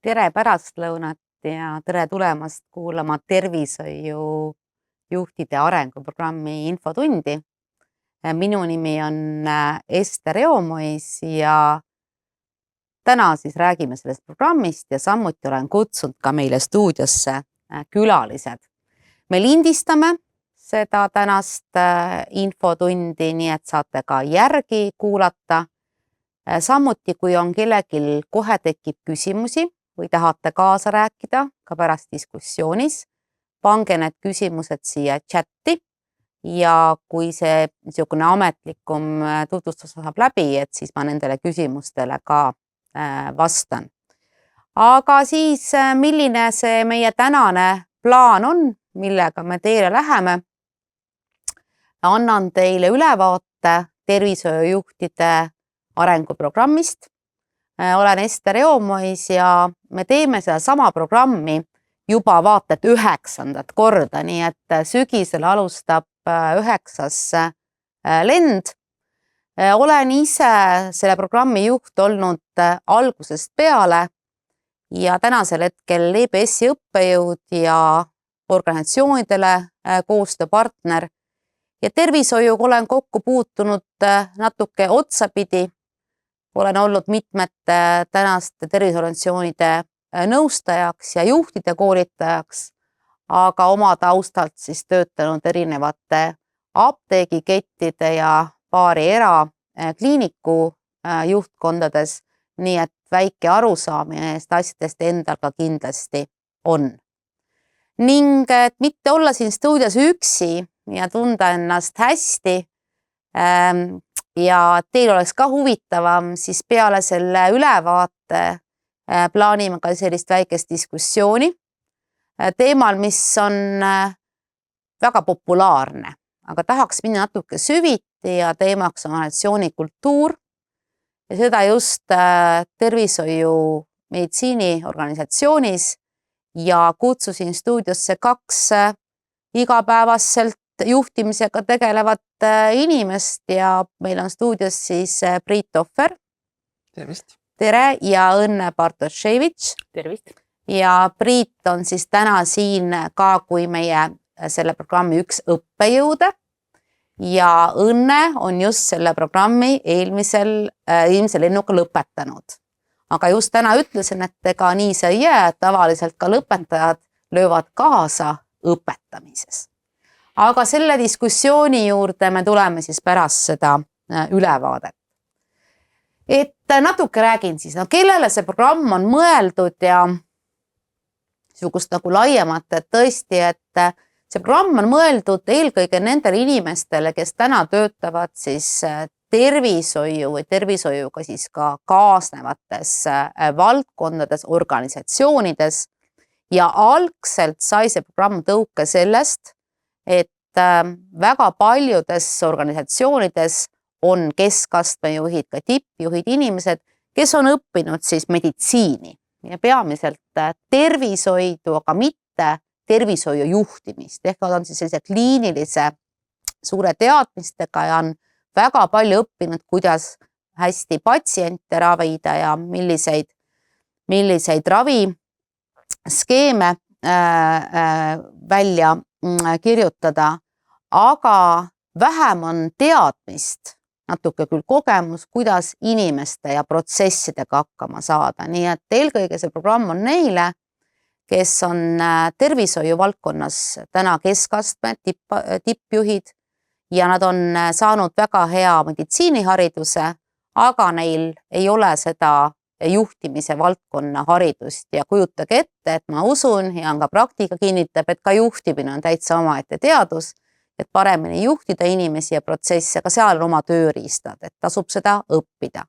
Tere pärastlõunat ja tere tulemast kuulama tervishoiujuhtide arenguprogrammi infotundi. Minu nimi on Ester Eomois ja täna siis räägime sellest programmist ja samuti olen kutsunud ka meile stuudiosse külalised. Me lindistame seda tänast infotundi, nii et saate ka järgi kuulata. Samuti, kui on kellelgi kohe tekib küsimusi või tahate kaasa rääkida ka pärast diskussioonis, pange need küsimused siia chatti ja kui see niisugune ametlikum tutvustus saab läbi, et siis ma nendele küsimustele ka vastan. Aga siis, milline see meie tänane plaan on, millega me teile läheme? Annan teile ülevaate tervishoiujuhtide arenguprogrammist. Olen Ester Eomois ja me teeme seda sama programmi juba vaata et 9. korda, nii et sügisel alustab 9. lend. Olen ise selle programmi juht olnud algusest peale ja tänasel hetkel EBS-i õppejõud ja organisatsioonidele koostööpartner ja tervishoiuga olen kokku puutunud natuke otsapidi. Olen olnud mitmete tänaste terviseorganisatsioonide nõustajaks ja juhtide koolitajaks, aga oma taustalt siis töötanud erinevate apteegikettide ja paari erakliiniku juhtkondades, nii et väike arusaamine neist asjadest endal ka kindlasti on. Ning et mitte olla siin stuudios üksi ja tunda ennast hästi ja teil oleks ka huvitavam, siis peale selle ülevaate plaanime ka sellist väikest diskussiooni teemal, mis on väga populaarne, aga tahaks minna natuke süviti ja teemaks on organisatsioonikultuur ja seda just tervishoiu meditsiiniorganisatsioonis ja kutsusin stuudiosse 2 igapäevaselt juhtimisega tegelevat inimest ja meil on stuudios siis Priit Tohver. Tervist. Tere ja Õnne Bartoševitš. Tervist. Ja Priit on siis täna siin ka kui meie selle programmi üks õppejõude ja Õnne on just selle programmi eelmisel lennuga lõpetanud. Aga just täna ütlesin, et ega nii see ei jää, tavaliselt ka lõpetajad löövad kaasa õpetamises. Aga selle diskussiooni juurde me tuleme siis pärast seda ülevaadet. Et natuke räägin siis, kellele see programm on mõeldud ja niisugust nagu laiemat, et tõesti, et see programm on mõeldud eelkõige nendele inimestele, kes täna töötavad siis tervishoiu või tervishoiuga siis ka kaasnevates valdkondades, organisatsioonides ja algselt sai see programm tõuke sellest, et väga paljudes organisatsioonides on keskastme juhid, ka tippjuhid inimesed, kes on õppinud siis meditsiini ja peamiselt tervishoidu, aga mitte tervishoiu juhtimist. Ehk on siis sellise kliinilise suure teadmistega ja on väga palju õppinud, kuidas hästi patsiente ravida ja milliseid raviskeeme välja kirjutada, aga vähem on teadmist, natuke küll kogemus, kuidas inimeste ja protsessidega hakkama saada. Nii et eelkõige see programm on neile, kes on tervishoiu valdkonnas täna keskastme tippjuhid ja nad on saanud väga hea meditsiinihariduse, aga neil ei ole seda juhtimise valdkonna haridust ja kujutage ette, et ma usun ja ka praktika kinnitab, et ka juhtimine on täitsa omaette teadus, et paremini juhtida inimesi ja protsesse, aga seal on oma tööriistad, et tasub seda õppida.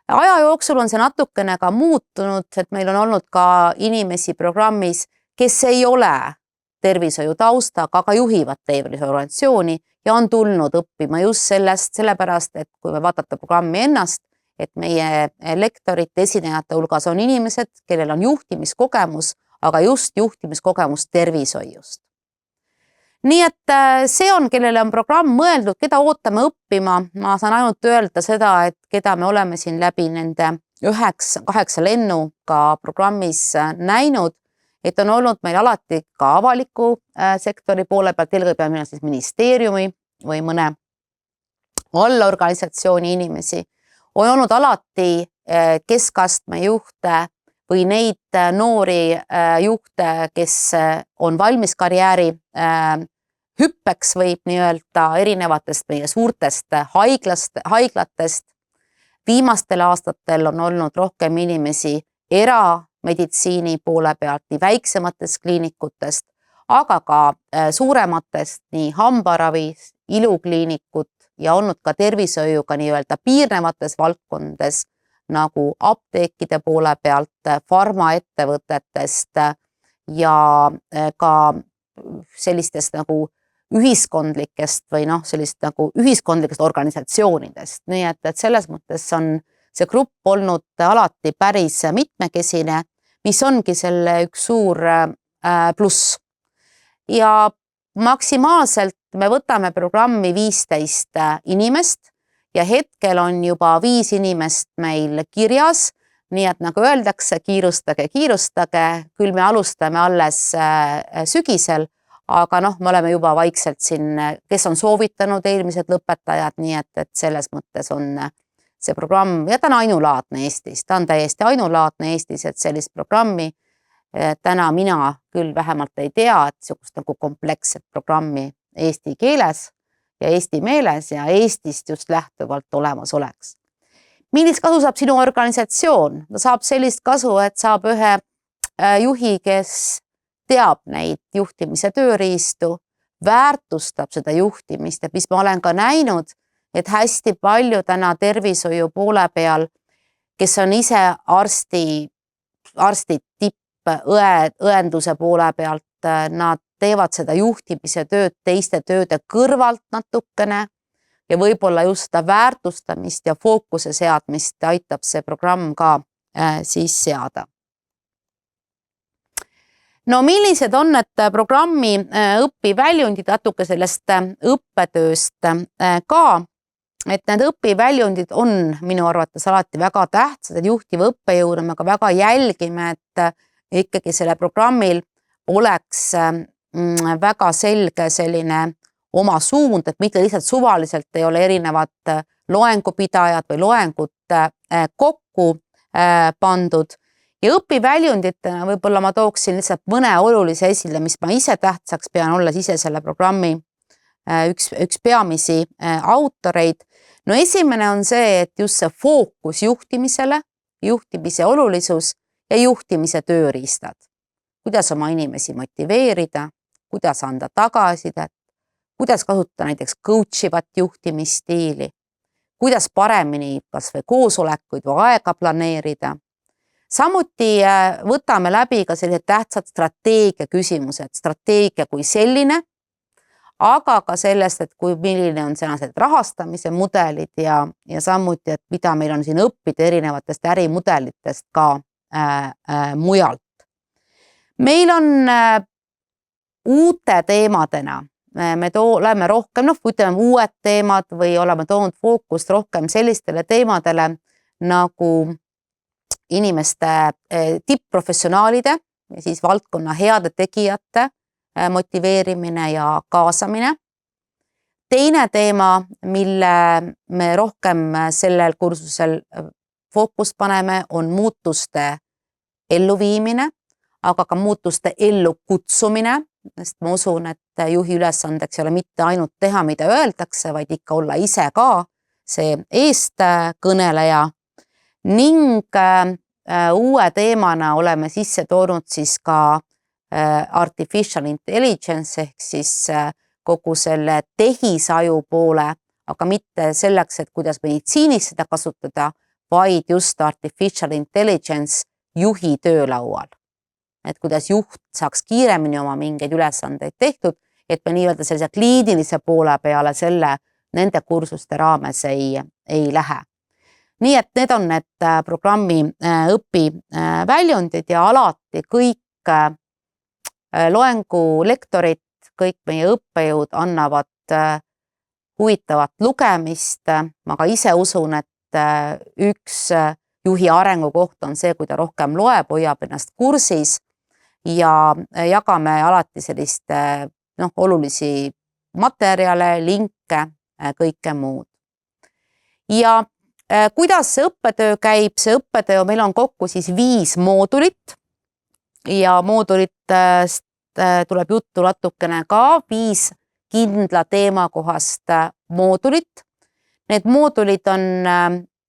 Aja jooksul on see natukene ka muutunud, et meil on olnud ka inimesi programmis, kes ei ole tervishoiu taustaga, aga juhivad tervishoiuorganisatsiooni ja on tulnud õppima just sellepärast, et kui me vaadata programmi ennast, et meie lektorite esinejate hulgas on inimesed, kellel on juhtimiskogemus, aga just juhtimiskogemus tervishoiust. Nii et see on, kellele on programm mõeldud, keda ootame õppima. Ma saan ainult öelda seda, et keda me oleme siin läbi nende 8 lennu ka programmis näinud, et on olnud meil alati ka avaliku sektori poole pealt, eelkõige peame siis ministeeriumi või mõne allorganisatsiooni inimesi, on olnud alati keskastme juhte või neid noori juhte, kes on valmis karjääri hüppeks, võib nii öelda, erinevatest meie suurtest haiglatest. Viimastel aastatel on olnud rohkem inimesi erameditsiini poole pealt, nii väiksematest kliinikutest, aga ka suurematest, nii hambaravis, ilukliinikut ja olnud ka tervishoiuga nii öelda piirnevates valdkondades, nagu apteekide poole pealt, farmaettevõtetest ja ka sellistest nagu ühiskondlikest või sellist nagu ühiskondlikest organisatsioonidest. Nii et selles mõttes on see grupp olnud alati päris mitmekesine, mis ongi selle üks suur pluss. Ja maksimaalselt me võtame programmi 15 inimest ja hetkel on juba 5 inimest meil kirjas, nii et nagu öeldakse, kiirustage, küll me alustame alles sügisel, aga me oleme juba vaikselt siin, kes on soovitanud eelmised lõpetajad, nii et selles mõttes on see programm, ja ta on ainulaadne Eestis, ta on täiesti ainulaadne Eestis, et sellist programmi täna mina küll vähemalt ei tea, et niisugust nagu kompleksset programmi eesti keeles ja eesti meeles ja Eestist just lähtuvalt olemas oleks. Millist kasu saab sinu organisatsioon? Ta saab sellist kasu, et saab ühe juhi, kes teab neid juhtimise tööriistu, väärtustab seda juhtimist, et mis ma olen ka näinud, et hästi palju täna tervishoiu poole peal, kes on ise arstid õenduse poole pealt, nad teevad seda juhtimise tööd teiste tööde kõrvalt natukene ja võib-olla just seda väärtustamist ja fookuse seadmist aitab see programm ka siis seada. No millised on need programmi õpiväljundid, natuke sellest õppetööst ka, et need õpiväljundid on minu arvates alati väga tähtsad, et juhtiva õppejõuna me ka väga jälgime, et ikkagi selle programmil oleks väga selge selline oma suund, et mitte lihtsalt suvaliselt ei ole erinevad loengupidajad või loengud kokku pandud. Ja õpiväljunditena võib-olla ma tooksin lihtsalt mõne olulise esile, mis ma ise tähtsaks pean, olles ise selle programmi üks peamisi autoreid. No esimene on see, et just see fookus juhtimisele, juhtimise olulisus ja juhtimise tööriistad. Kuidas oma inimesi motiveerida, kuidas anda tagasisidet, kuidas kasutada näiteks coachivat juhtimisstiili, kuidas paremini kas või koosolekuid või aega planeerida. Samuti võtame läbi ka sellised tähtsad strateegia küsimused, strateegia kui selline, aga ka sellest, et milline on sellised rahastamise mudelid ja samuti, et mida meil on siin õppida erinevatest ärimudelitest ka mujalt. Meil on uute teemadena, me oleme rohkem, ütleme uued teemad või oleme toonud fookust rohkem sellistele teemadele nagu inimeste tippprofessionaalide ja siis valdkonna heade tegijate motiveerimine ja kaasamine. Teine teema, mille me rohkem sellel kursusel fookust paneme, on muutuste elluviimine, aga ka muutuste ellu kutsumine, sest ma usun, et juhi ülesandeks ei ole mitte ainult teha, mida öeldakse, vaid ikka olla ise ka see eestkõneleja. Ning uue teemana oleme sisse toonud siis ka artificial intelligence ehk siis kogu selle tehisaju poole, aga mitte selleks, et kuidas meditsiinis seda kasutada, vaid just artificial intelligence juhi töölaual. Et kuidas juht saaks kiiremini oma mingeid ülesandeid tehtud, et me nii-öelda sellise kliinilise poole peale nende kursuste raames ei lähe. Nii et need on need programmi õpiväljundid ja alati kõik loengulektorid, kõik meie õppejõud annavad huvitavat lugemist. Ma ka ise usun, et üks juhi arengu koht on see, kui ta rohkem loeb, hoiab ennast kursis ja jagame alati sellist olulisi materjale, linke, kõike muud. Ja kuidas see õppetöö käib? See õppetöö meil on kokku siis 5 moodulit ja moodulitest tuleb juttu natukene ka 5 kindla teemakohast moodulit. Need moodulid on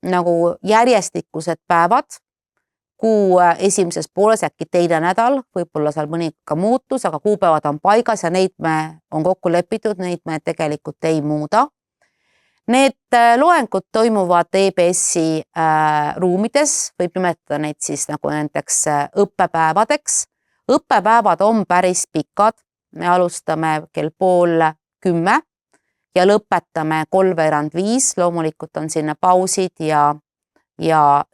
nagu järjestikused päevad, kuu esimeses pooles, äkki teine nädal, võib-olla seal mõni ka muutus, aga kuupäevad on paigas ja neid on kokku lepitud, neid me tegelikult ei muuda. Need loengud toimuvad EBS-i ruumides, võib nimetada neid siis nagu nendeks õppepäevadeks. Õppepäevad on päris pikad, me alustame kell 9:30 ja lõpetame 3:45, loomulikult on sinna pausid ja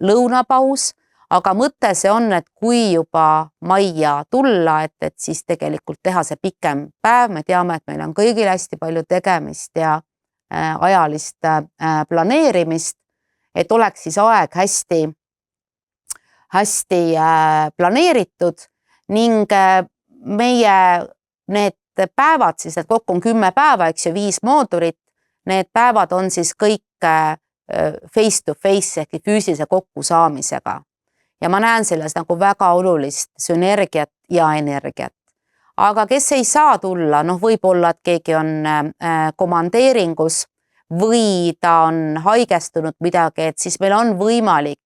lõunapaus, aga mõte see on, et kui juba majja tulla, et siis tegelikult teha see pikem päev, me teame, et meil on kõigil hästi palju tegemist ja ajalist planeerimist, et oleks siis aeg hästi planeeritud ning meie need päevad siis, et kokku on 10 päeva, eks ju, 5 moodulit, need päevad on siis kõik face to face ehk füüsilise kokkusaamisega. Ja ma näen selles nagu väga olulist sünergiat ja energiat. Aga kes ei saa tulla, võib-olla, et keegi on komandeeringus või ta on haigestunud midagi, et siis meil on võimalik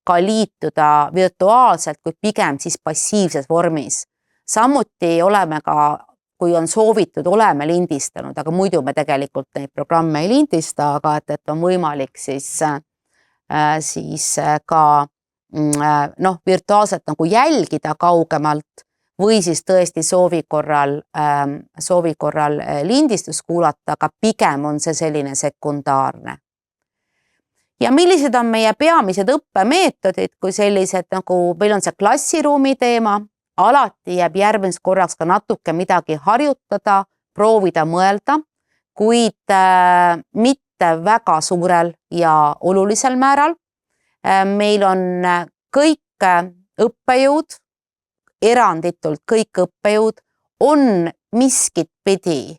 ka liituda virtuaalselt, kuid pigem siis passiivses vormis. Samuti oleme ka, kui on soovitud, oleme lindistanud, aga muidu me tegelikult neid programme ei lindista, aga et on võimalik siis ka virtuaalselt nagu jälgida kaugemalt või siis tõesti soovi korral lindistus kuulata, aga pigem on see selline sekundaarne. Ja millised on meie peamised õppemeetodid, kui sellised nagu meil on see klassiruumi teema, alati jääb järgmiseks korraks ka natuke midagi harjutada, proovida mõelda, kuid mitte väga suurel ja olulisel määral. Meil on kõik õppejõud, eranditult kõik õppejõud on miskit pidi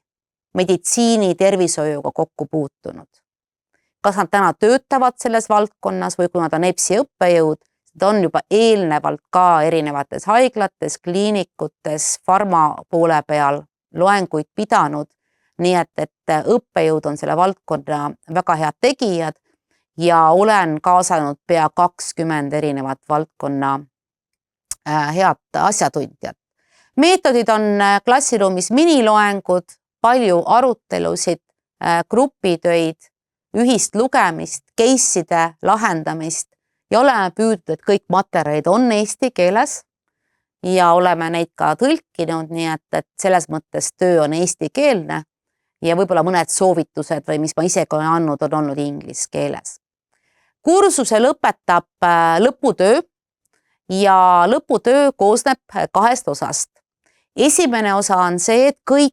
meditsiini tervishoiuga kokku puutunud. Kas nad täna töötavad selles valdkonnas või kui nad on EBS-i õppejõud, nad on juba eelnevalt ka erinevates haiglates, kliinikutes, farma poole peal loenguid pidanud, nii et õppejõud on selle valdkonna väga head tegijad ja olen kaasanud pea 20 erinevat valdkonna head asjatundjad. Meetodid on klassiruumis miniloengud, palju arutelusid, grupitöid, ühist lugemist, case'ide lahendamist ja oleme püüdnud, et kõik materjalid on eesti keeles ja oleme neid ka tõlkinud, nii et selles mõttes töö on eestikeelne ja võib-olla mõned soovitused või mis ma ise ka andnud, on olnud inglise keeles. Kursuse lõpetab lõputöö ja lõputöö koosneb 2 osast. Esimene osa on see, et kõik,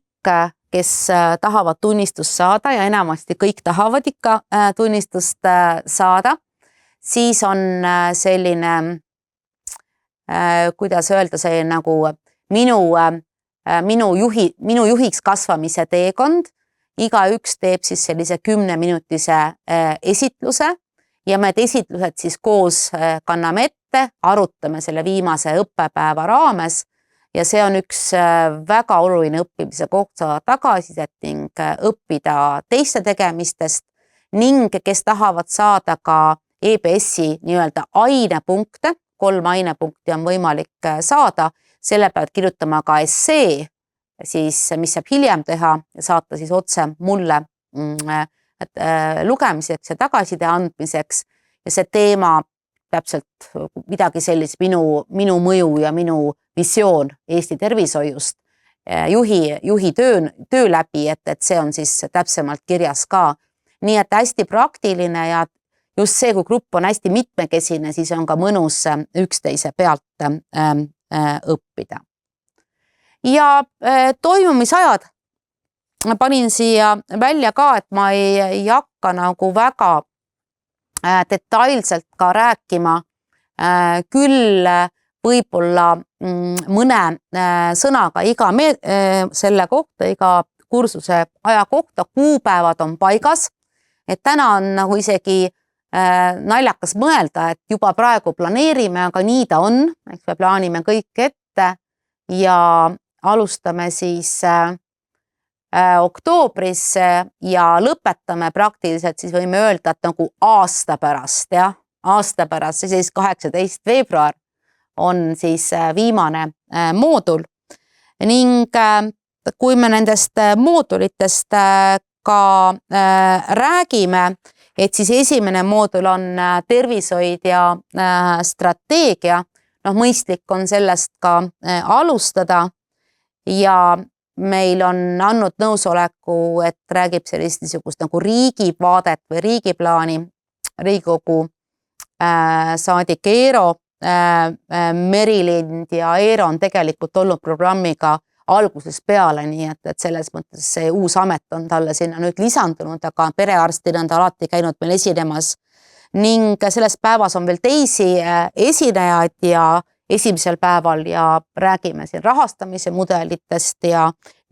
kes tahavad tunnistust saada ja enamasti kõik tahavad ikka tunnistust saada, siis on selline, kuidas öelda, see nagu minu juhiks kasvamise teekond. Igaüks teeb siis sellise 10-minutise esitluse ja me esitlused siis koos kanname ette, arutame selle viimase õppepäeva raames ja see on üks väga oluline õppimise koht, saada tagasisidet ning õppida teiste tegemistest ning kes tahavad saada ka EBS-i nii-öelda ainepunkte, 3 ainepunkti on võimalik saada, selle peavad kirjutama ka essee, siis mis saab hiljem teha ja saata siis otse mulle lugemiseks ja tagasiside andmiseks ja see teema täpselt midagi sellist minu mõju ja minu visioon Eesti tervishoiust juhi töö läbi, et see on siis täpsemalt kirjas ka. Nii et hästi praktiline ja just see, kui grupp on hästi mitmekesine, siis on ka mõnus üksteise pealt õppida. Ja toimumisajad ma panin siia välja ka, et ma ei hakka nagu väga detailselt ka rääkima, küll võib-olla mõne sõnaga selle kohta, iga kursuse aja kohta, kuupäevad on paigas, et täna on nagu isegi naljakas mõelda, et juba praegu planeerime, aga nii ta on, eks me plaanime kõik ette ja alustame siis oktoobris ja lõpetame praktiliselt, siis võime öelda, et nagu aasta pärast, siis 18. veebruar on siis viimane moodul ning kui me nendest moodulitest ka räägime, et siis esimene moodul on tervishoid ja strateegia, mõistlik on sellest ka alustada ja meil on andnud nõusoleku, et räägib sellist niisugust nagu riigivaadet või riigiplaani Riigikogu saadik Eero Merilind ja Eero on tegelikult olnud programmiga algusest peale, nii et selles mõttes see uus amet on talle sinna nüüd lisandunud, aga perearstina on ta alati käinud meil esinemas ning selles päevas on veel teisi esinejaid ja esimesel päeval ja räägime siin rahastamise mudelitest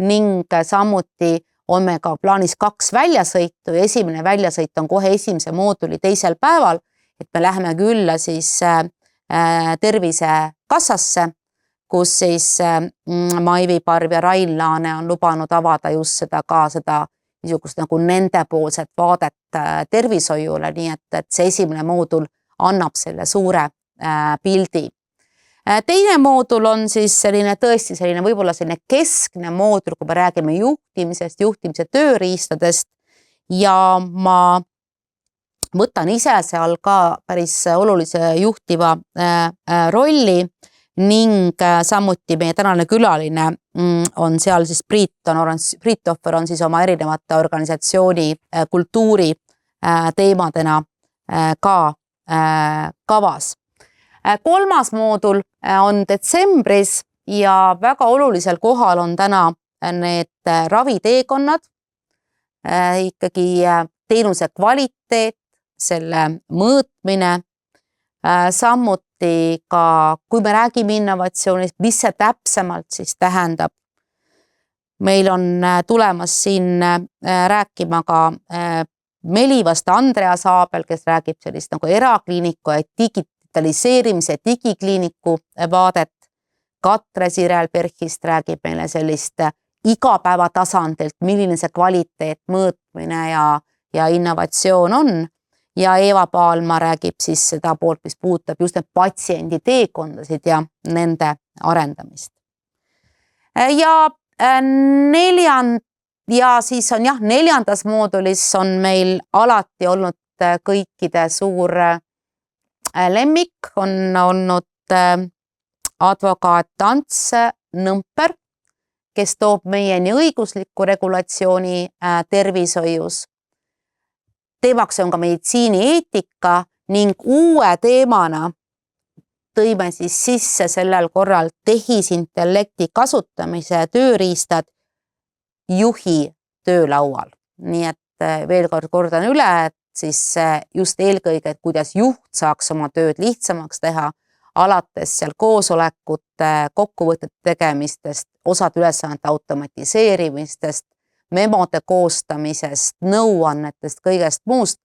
ning samuti on meil ka plaanis 2 väljasõitu ja esimene väljasõit on kohe esimese mooduli teisel päeval, et me läheme külla siis Tervisekassasse, kus siis Maivi Parv ja Rain Laane on lubanud avada just seda niisugust nagu nendepoolset vaadet tervishoiule, nii et see esimene moodul annab selle suure pildi. Teine moodul on siis tõesti võib-olla selline keskne moodul, kui me räägime juhtimisest, juhtimise tööriistadest ja ma võtan ise seal ka päris olulise juhtiva rolli ning samuti meie tänane külaline on seal siis Priit Tohver on siis oma erinevate organisatsiooni kultuuri teemadena ka kavas. 3. moodul on detsembris ja väga olulisel kohal on täna need raviteekonnad, ikkagi teenuse kvaliteet, selle mõõtmine, samuti ka, kui me räägime innovatsioonist, mis see täpsemalt siis tähendab. Meil on tulemas siin rääkima ka Melivast Andreas Aabel, kes räägib sellist nagu erakliiniku ja digitaliseerimise digikliiniku vaadet. Katre Sirel-Perhist räägib meile sellist igapäeva tasandilt, milline see kvaliteet, mõõtmine ja innovatsioon on. Ja Eeva Paalma räägib siis seda poolt, mis puudutab just need patsiendi teekondasid ja nende arendamist. Ja siis on 4. moodulis on meil alati olnud kõikide suur lemmik, on olnud advokaat Ants Nõmper, kes toob meieni õigusliku regulatsiooni tervishoius. Teemaks on ka meditsiinieetika ning uue teemana tõime siis sisse sellel korral tehisintellekti kasutamise tööriistad juhi töölaual. Nii et veel kord kordan üle, et siis just eelkõige, et kuidas juht saaks oma tööd lihtsamaks teha, alates seal koosolekute, kokkuvõtete tegemistest, osad ülesannete automatiseerimistest, memode koostamisest, nõuannetest, kõigest muust.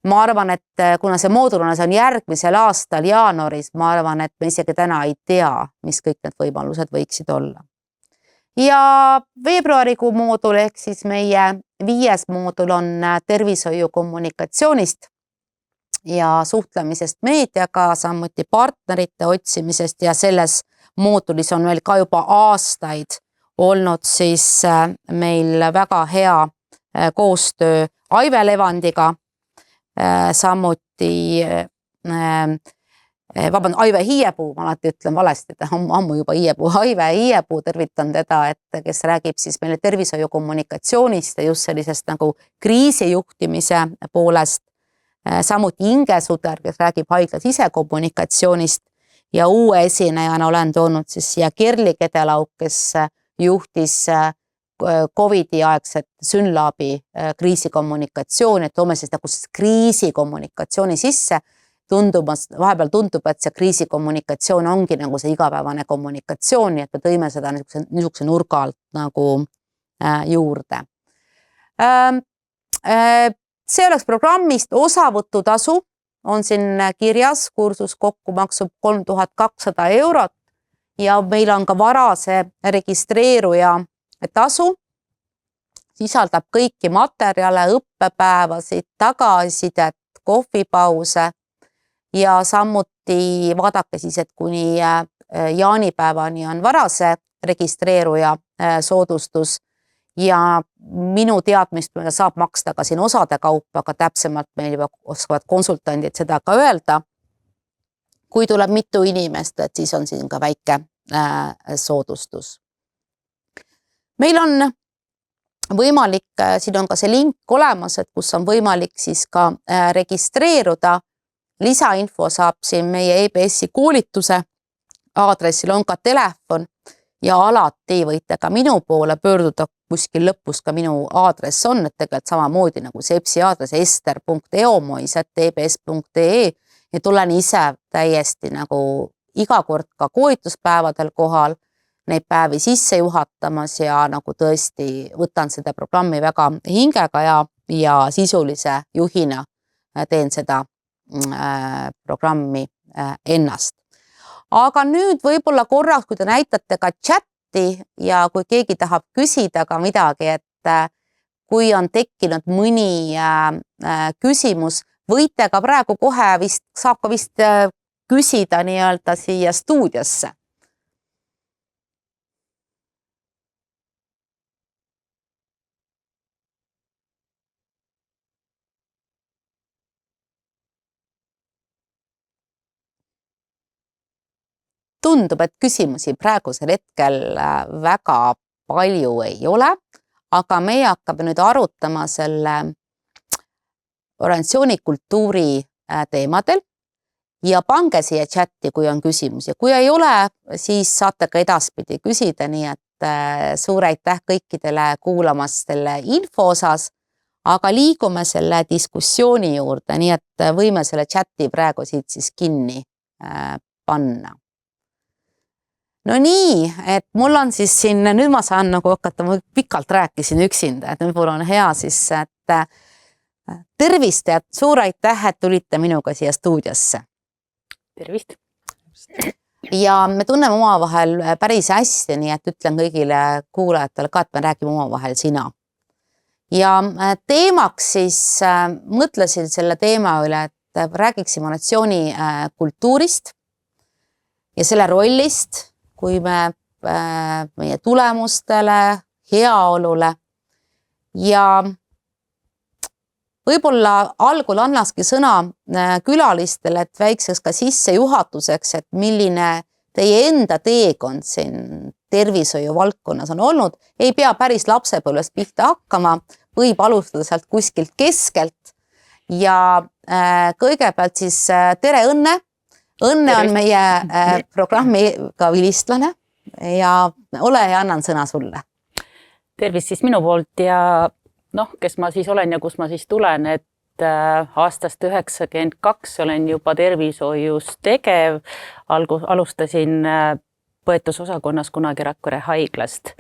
Ma arvan, et kuna see moodul on järgmisel aastal jaanuaris, ma arvan, et me isegi täna ei tea, mis kõik need võimalused võiksid olla. Ja veebruarikuu moodul ehk siis meie 5. moodul on tervishoiu kommunikatsioonist ja suhtlemisest meediaga, samuti partnerite otsimisest ja selles moodulis on meil ka juba aastaid olnud siis meil väga hea koostöö Aive Levandiga, samuti Aive Hiiepuu, ma alati ütlen valesti, et ammu juba Hiiepuu, Aive Hiiepuu, tervitan teda, et kes räägib siis meile tervishoiu kommunikatsioonist ja just sellisest nagu kriisijuhtimise poolest, samuti Inge Suder, kes räägib haigla sisekommunikatsioonist ja uue esinejana olen toonud siis siia Kerli Kedelauk, kes juhtis Covidi aegset Synlabi kriisikommunikatsiooni, et toome siis nagu kriisikommunikatsiooni sisse, vahepeal tundub, et see kriisikommunikatsioon ongi nagu see igapäevane kommunikatsioon, nii et me tõime seda niisuguse nurga alt nagu juurde. See oleks programmist, osavõtutasu on siin kirjas, kursus kokku maksub 3200 eurot ja meil on ka varase registreeruja tasu, sisaldab kõiki materjale, õppepäevasid, tagasisidet, kohvipause ja samuti vaadake siis, et kuni jaanipäevani on varase registreeruja soodustus ja minu teadmist saab maksta ka siin osade kaupa, aga täpsemalt meil juba oskavad konsultandid seda ka öelda. Kui tuleb mitu inimest, et siis on siin ka väike soodustus. Meil on võimalik, siin on ka see link olemas, et kus on võimalik siis ka registreeruda. Lisainfo saab siin meie EBS-i koolituse aadressil on ka telefon ja alati võite ka minu poole pöörduda, kuskil lõpus ka minu aadress on, et tegelikult samamoodi nagu see EBS-i aadress ester.eomois@ebs.ee ja tulen ise täiesti nagu iga kord ka koolituspäevadel kohal neid päevi sisse juhatamas ja nagu tõesti võtan seda programmi väga hingega ja sisulise juhina teen seda programmi ennast. Aga nüüd võib-olla korraks, kui te näitate ka chatti ja kui keegi tahab küsida ka midagi, et kui on tekkinud mõni küsimus, võite ka praegu kohe saab ka vist küsida nii-öelda siia stuudiosse. Tundub, et küsimusi praegusel hetkel väga palju ei ole, aga meie hakkame nüüd arutama selle organisatsioonikultuuri teemadel ja pange siia chatti, kui on küsimusi. Kui ei ole, siis saate ka edaspidi küsida, nii et suur aitäh kõikidele kuulamast selle info osas, aga liigume selle diskussiooni juurde, nii et võime selle chatti praegu siit siis kinni panna. No nii, et mul on siis siin, nüüd ma saan nagu hakata, ma pikalt rääkisin üksinda, et nüüd mul on hea siis, et tervist ja suur aitäh, et tulite minuga siia stuudiosse. Tervist. Ja me tunneme omavahel päris hästi, nii et ütlen kõigile kuulajatele ka, et me räägime omavahel sina. Ja teemaks siis mõtlesin selle teema üle, et räägiksime organisatsioonikultuurist ja selle rollist, kui me meie tulemustele, heaolule ja võib-olla algul annakski sõna külalistele, et väikseks ka sissejuhatuseks, et milline teie enda teekond siin tervishoiu valdkonnas on olnud. Ei pea päris lapsepõlvest pihta hakkama, võib alustada sealt kuskilt keskelt ja kõigepealt siis tere Õnne. Õnne on meie programmiga vilistlane ja ole ja annan sõna sulle. Tervist siis minu poolt ja kes ma siis olen ja kus ma siis tulen, et aastast 1992 olen juba tervishoius tegev. Alustasin põetusosakonnas kunagi Rakvere haiglast.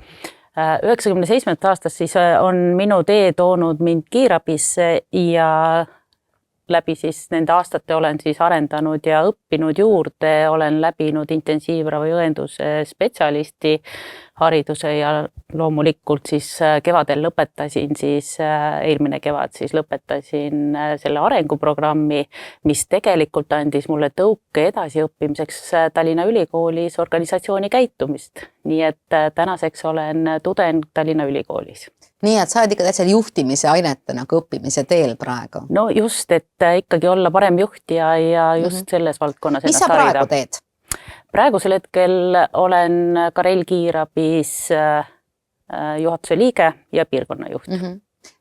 1997. aastast siis on minu tee toonud mind kiirabisse ja läbi siis nende aastate olen siis arendanud ja õppinud juurde, olen läbinud intensiivravi õenduse spetsialisti hariduse ja loomulikult siis kevadel lõpetasin siis, eelmine kevad siis lõpetasin selle arenguprogrammi, mis tegelikult andis mulle tõuke edasiõppimiseks Tallinna Ülikoolis organisatsiooni käitumist. Nii et tänaseks olen tudeng Tallinna Ülikoolis. Nii, et sa oled ikka täitsa juhtimise ainete nagu õppimise teel praegu. No just, et ikkagi olla parem juhtija ja just selles valdkonnas ennast harida. Mis sa praegu teed? Praegusel hetkel olen Karel Kiirabis juhatuse liige ja piirkonnajuht.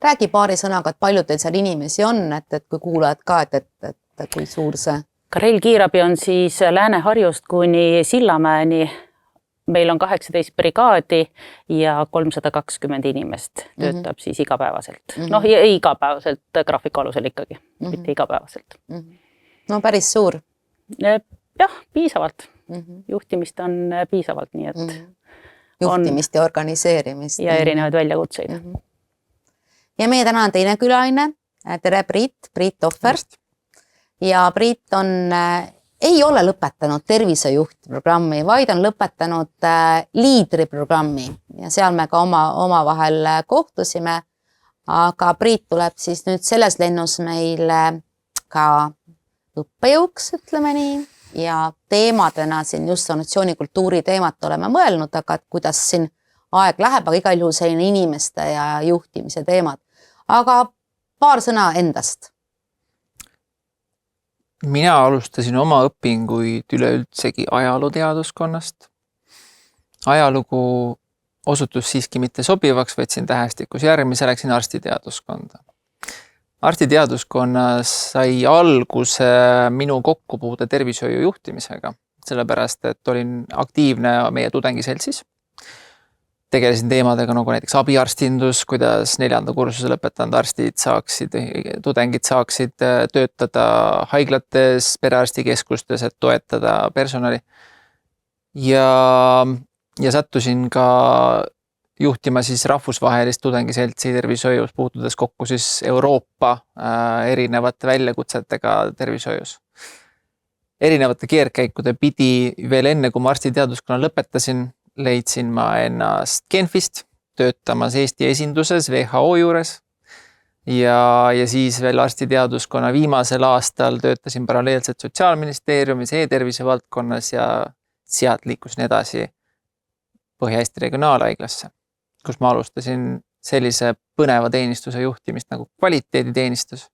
Räägi paari sõnaga, et palju teil seal inimesi on, et kui kuulajad ka, et kui suur see? Karel Kiirabi on siis Lääne-Harjust kuni Sillamäeni meil on 18 brigaadi ja 320 inimest töötab siis igapäevaselt. Noh, ei igapäevaselt, graafiku alusel ikkagi, mitte igapäevaselt. No päris suur. Jah, piisavalt. Juhtimist on piisavalt, nii et juhtimist ja organiseerimist. Ja erinevaid väljakutseid. Ja meie täna on teine külaline. Tere, Priit Tohver. Ja Priit ei ole lõpetanud tervisejuhtprogrammi, vaid on lõpetanud liidriprogrammi ja seal me ka omavahel kohtusime. Aga Priit tuleb siis nüüd selles lennus meile ka õppejõuks, ütleme nii, ja teemadena siin just organisatsioonikultuuri teemat oleme mõelnud, aga kuidas siin aeg läheb, aga igal juhul selline inimeste ja juhtimise teemad. Aga paar sõna endast. Mina alustasin oma õpinguid üleüldsegi ajalooteaduskonnast. Ajalugu osutus siiski mitte sobivaks, võtsin tähestikus järgmise, läksin arstiteaduskonda. Arstiteaduskonnas sai alguse minu kokkupuude tervishoiu juhtimisega, sellepärast, et olin aktiivne meie tudengiseltsis. Tegelesin teemadega nagu näiteks abiarstindus, kuidas 4. kursuse lõpetanud tudengid saaksid töötada haiglates, perearstikeskustes, et toetada personali. Ja sattusin ka juhtima siis rahvusvahelist tudengiseltsi tervishoius, puutudes kokku siis Euroopa erinevate väljakutsetega tervishoius. Erinevate keerkäikude pidi veel enne, kui ma arstiteaduskonna lõpetasin, leidsin ma ennast Genfist töötamas Eesti esinduses WHO juures ja siis veel arstiteaduskonna viimasel aastal töötasin paralleelselt Sotsiaalministeeriumis e-tervise valdkonnas ja sealt liikusin edasi Põhja-Eesti regionaalhaiglasse, kus ma alustasin sellise põneva teenistuse juhtimist nagu kvaliteediteenistus.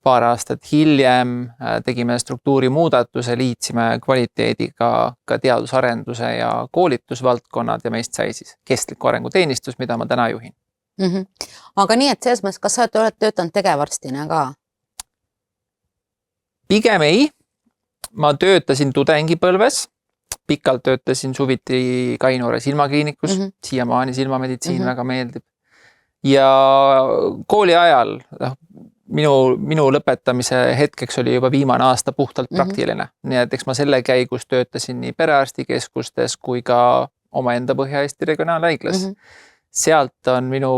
Paar aastat hiljem tegime struktuuri muudatuse, liitsime kvaliteediga ka teadusarenduse ja koolitusvaldkonnad ja meist sai siis kestliku arenguteenistus, mida ma täna juhin. Aga nii, et selles mõttes, kas sa oled töötanud tegevarstina ka? Pigem ei. Ma töötasin tudengipõlves. Pikalt töötasin suviti Kainoore silmakliinikus. Siiamaani silmameditsiin väga meeldib. Ja kooli ajal minu lõpetamise hetkeks oli juba viimane aasta puhtalt praktiline. Nii et eks ma selle käigus töötasin nii perearstikeskustes kui ka omaenda Põhja-Eesti regionaalhaiglas. Sealt on minu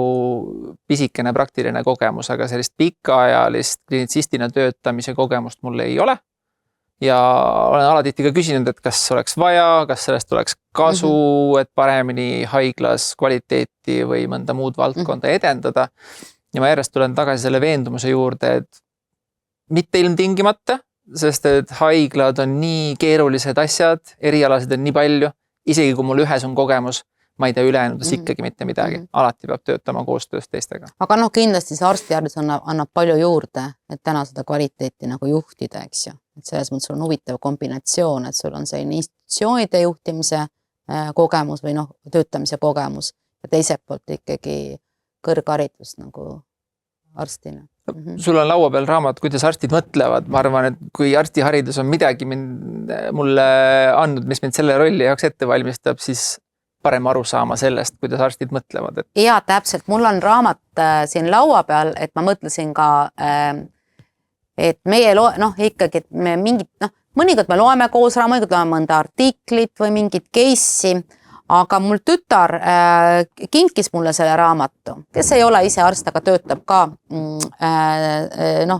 pisikene praktiline kogemus, aga sellist pikaajalist klinitsistina töötamise kogemust mul ei ole. Ja olen alatihti ka küsinud, et kas oleks vaja, kas sellest oleks kasu, et paremini haiglas kvaliteeti või mõnda muud valdkonda edendada. Ja ma järjest tulen tagasi selle veendumuse juurde, et mitte ilmtingimata, sest et haiglad on nii keerulised asjad, erialasid on nii palju, isegi kui mul ühes on kogemus, ma ei tea ülejäänudes ikkagi mitte midagi. Alati peab töötama koostöös teistega. Aga kindlasti see arstiharidus annab palju juurde, et täna seda kvaliteeti nagu juhtida, eks ju. Et selles mõttes on huvitav kombinatsioon, et sul on selline institutsioonide juhtimise kogemus või töötamise kogemus ja teiselt poolt ikkagi kõrgharidus nagu arstina. Sul on laua peal raamat, kuidas arstid mõtlevad. Ma arvan, et kui arstiharidus on midagi mulle andnud, mis mind selle rolli jaoks ette valmistab, siis parem aru saama sellest, kuidas arstid mõtlevad. Ja täpselt, mul on raamat siin laua peal, et ma mõtlesin ka, et meie ikkagi mõnikord me loeme koos mõnikord loeme mõnda artiklit või mingit case'i, aga mul tütar kinkis mulle selle raamatu, kes ei ole ise arst, aga töötab ka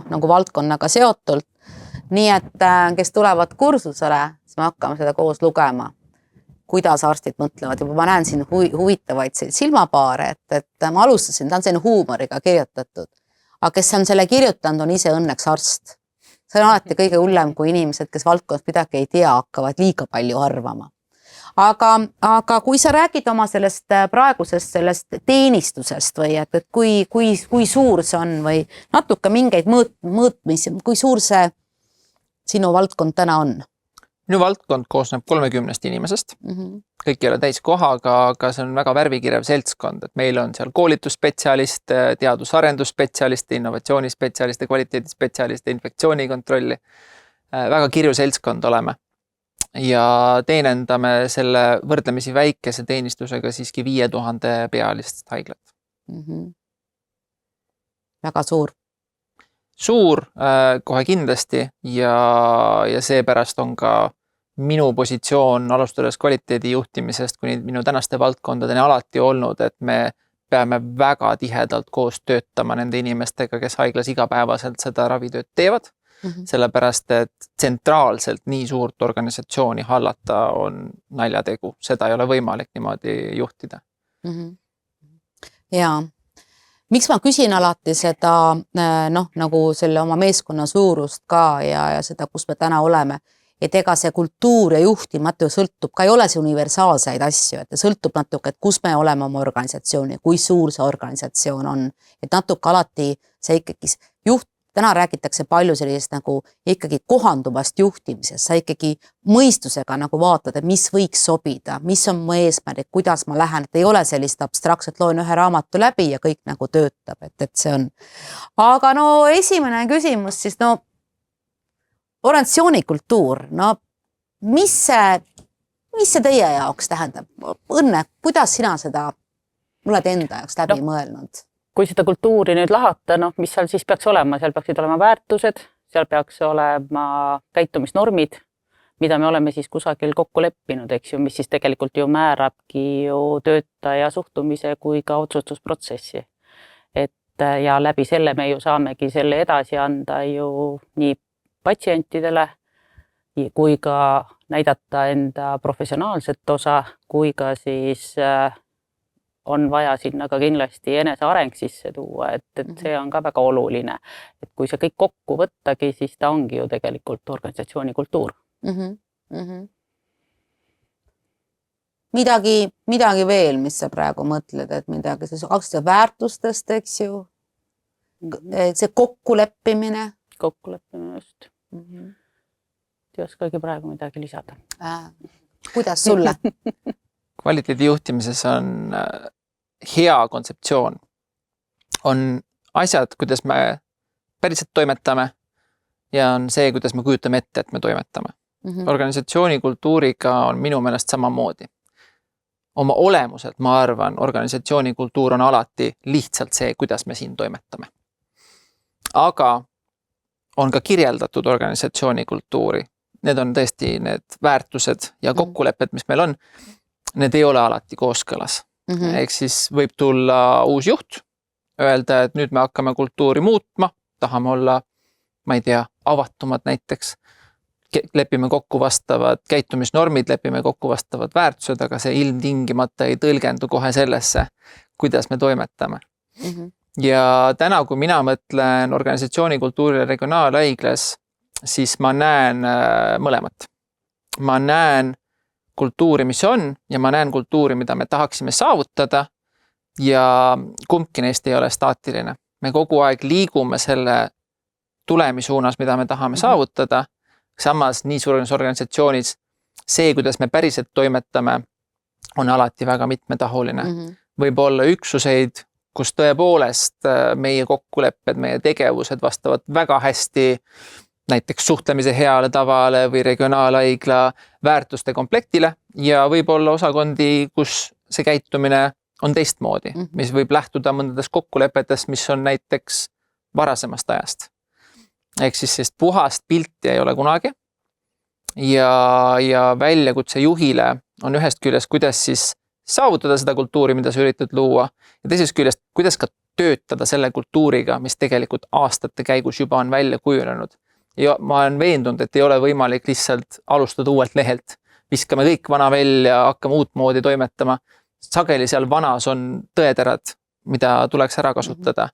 nagu valdkonnaga seotult. Nii et kes tulevad kursusele, siis me hakkame seda koos lugema, kuidas arstid mõtlevad. Juba ma näen siin huvitavaid silmapaare, et ma alustasin, ta on selline huumoriga kirjutatud, aga kes on selle kirjutanud, on ise õnneks arst. See on alati kõige hullem, kui inimesed, kes valdkonnast midagi ei tea, hakkavad liiga palju arvama. Aga kui sa räägid oma sellest praegusest sellest teenistusest või et kui suur see on või natuke mingeid mõõtmisi, kui suur see sinu valdkond täna on? Minu valdkond koosneb 30 inimesest. Kõik ei ole täiskohaga, aga see on väga värvikirev seltskond. Et meil on seal koolitusspetsialist, teadusarendusspecialist, innovatsioonispetsialist, kvaliteedispetsialist, infektsioonikontrolli. Väga kirju seltskond oleme. ja teenendame selle võrdlemisi väikese teenistusega siiski 5000 pealist haiglat. Väga suur. Suur kohe kindlasti ja seepärast on ka minu positsioon alustades kvaliteedi juhtimisest kuni minu tänaste valdkondadeni alati olnud, et me peame väga tihedalt koos töötama nende inimestega, kes haiglas igapäevaselt seda ravitööd teevad, sellepärast et tsentraalselt nii suurt organisatsiooni hallata on naljategu, seda ei ole võimalik niimoodi juhtida. Jaa. Miks ma küsin alati seda, nagu selle oma meeskonna suurust ka ja seda, kus me täna oleme, et ega see kultuur ja juhtimatu sõltub, ka ei ole see universaalseid asju, et sõltub natuke, et kus me oleme oma organisatsiooni, kui suur see organisatsioon on, et natuke alati see ikkagi täna räägitakse palju sellisest nagu ikkagi kohanduvast juhtimisest, sa ikkagi mõistusega nagu vaatad, et mis võiks sobida, mis on mu eesmärk, kuidas ma lähen, et ei ole sellist abstraktset, loen ühe raamatu läbi ja kõik nagu töötab, et see on. Aga esimene küsimus siis, organisatsioonikultuur, mis see teie jaoks tähendab? Õnne, kuidas sina seda oled enda jaoks läbi mõelnud? Kui seda kultuuri nüüd lahata, mis seal siis peaks olema? Seal peaksid olema väärtused, seal peaks olema käitumisnormid, mida me oleme siis kusagil kokku leppinud, eks ju, mis siis tegelikult ju määrabki ju töötaja suhtumise kui ka otsustusprotsessi. Ja läbi selle me ju saamegi selle edasi anda ju nii patsientidele kui ka näidata enda professionaalset osa, kui ka siis on vaja sinna ka kindlasti eneseareng sisse tuua, et see on ka väga oluline. Et kui see kõik kokku võttagi, siis ta ongi ju tegelikult organisatsiooni kultuur. Midagi veel, mis sa praegu mõtled, et midagi väärtustest, eks ju? See kokkuleppimine? Kokkuleppimine just. Ei oskagi praegu midagi lisada. Kuidas sulle? Kvaliteedi juhtimises on hea kontseptsioon. On asjad, kuidas me päriselt toimetame ja on see, kuidas me kujutame ette, et me toimetame. Organisatsiooni kultuuriga on minu meelest samamoodi. Oma olemuselt, ma arvan, organisatsiooni kultuur on alati lihtsalt see, kuidas me siin toimetame. Aga on ka kirjeldatud organisatsiooni kultuuri. Need on tõesti need väärtused ja kokkulepped, mis meil on. Need ei ole alati kooskõlas. Ehk siis võib tulla uus juht, öelda, et nüüd me hakkame kultuuri muutma, tahame olla, ma ei tea, avatumad näiteks, lepime kokku vastavad käitumisnormid, lepime kokku vastavad väärtused, aga see ilmtingimata ei tõlgendu kohe sellesse, kuidas me toimetame. Ja täna, kui mina mõtlen organisatsiooni kultuurile regionaalhaiglas, siis ma näen mõlemat. Ma näen kultuuri, mis on, ja ma näen kultuuri, mida me tahaksime saavutada ja kumbki neist ei ole staatiline. Me kogu aeg liigume selle tulemi suunas, mida me tahame saavutada. Samas nii suures organisatsioonis see, kuidas me päriselt toimetame, on alati väga mitmetahuline. Võib olla üksuseid, kus tõepoolest meie kokkulepped, meie tegevused vastavad väga hästi näiteks suhtlemise heale tavale või regionaalhaigla väärtuste komplektile ja võib olla osakondi, kus see käitumine on teistmoodi, mis võib lähtuda mõndades kokkulepetest, mis on näiteks varasemast ajast. Ehk siis puhast pilti ei ole kunagi ja väljakutse juhile on ühest küljest, kuidas siis saavutada seda kultuuri, mida sa üritad luua ja teisest küljest, kuidas ka töötada selle kultuuriga, mis tegelikult aastate käigus juba on välja kujunenud. Ja ma olen veendunud, et ei ole võimalik lihtsalt alustada uuelt lehelt. Viskame kõik vana välja, hakkame uut moodi toimetama. Sageli seal vanas on tõeterad, mida tuleks ära kasutada,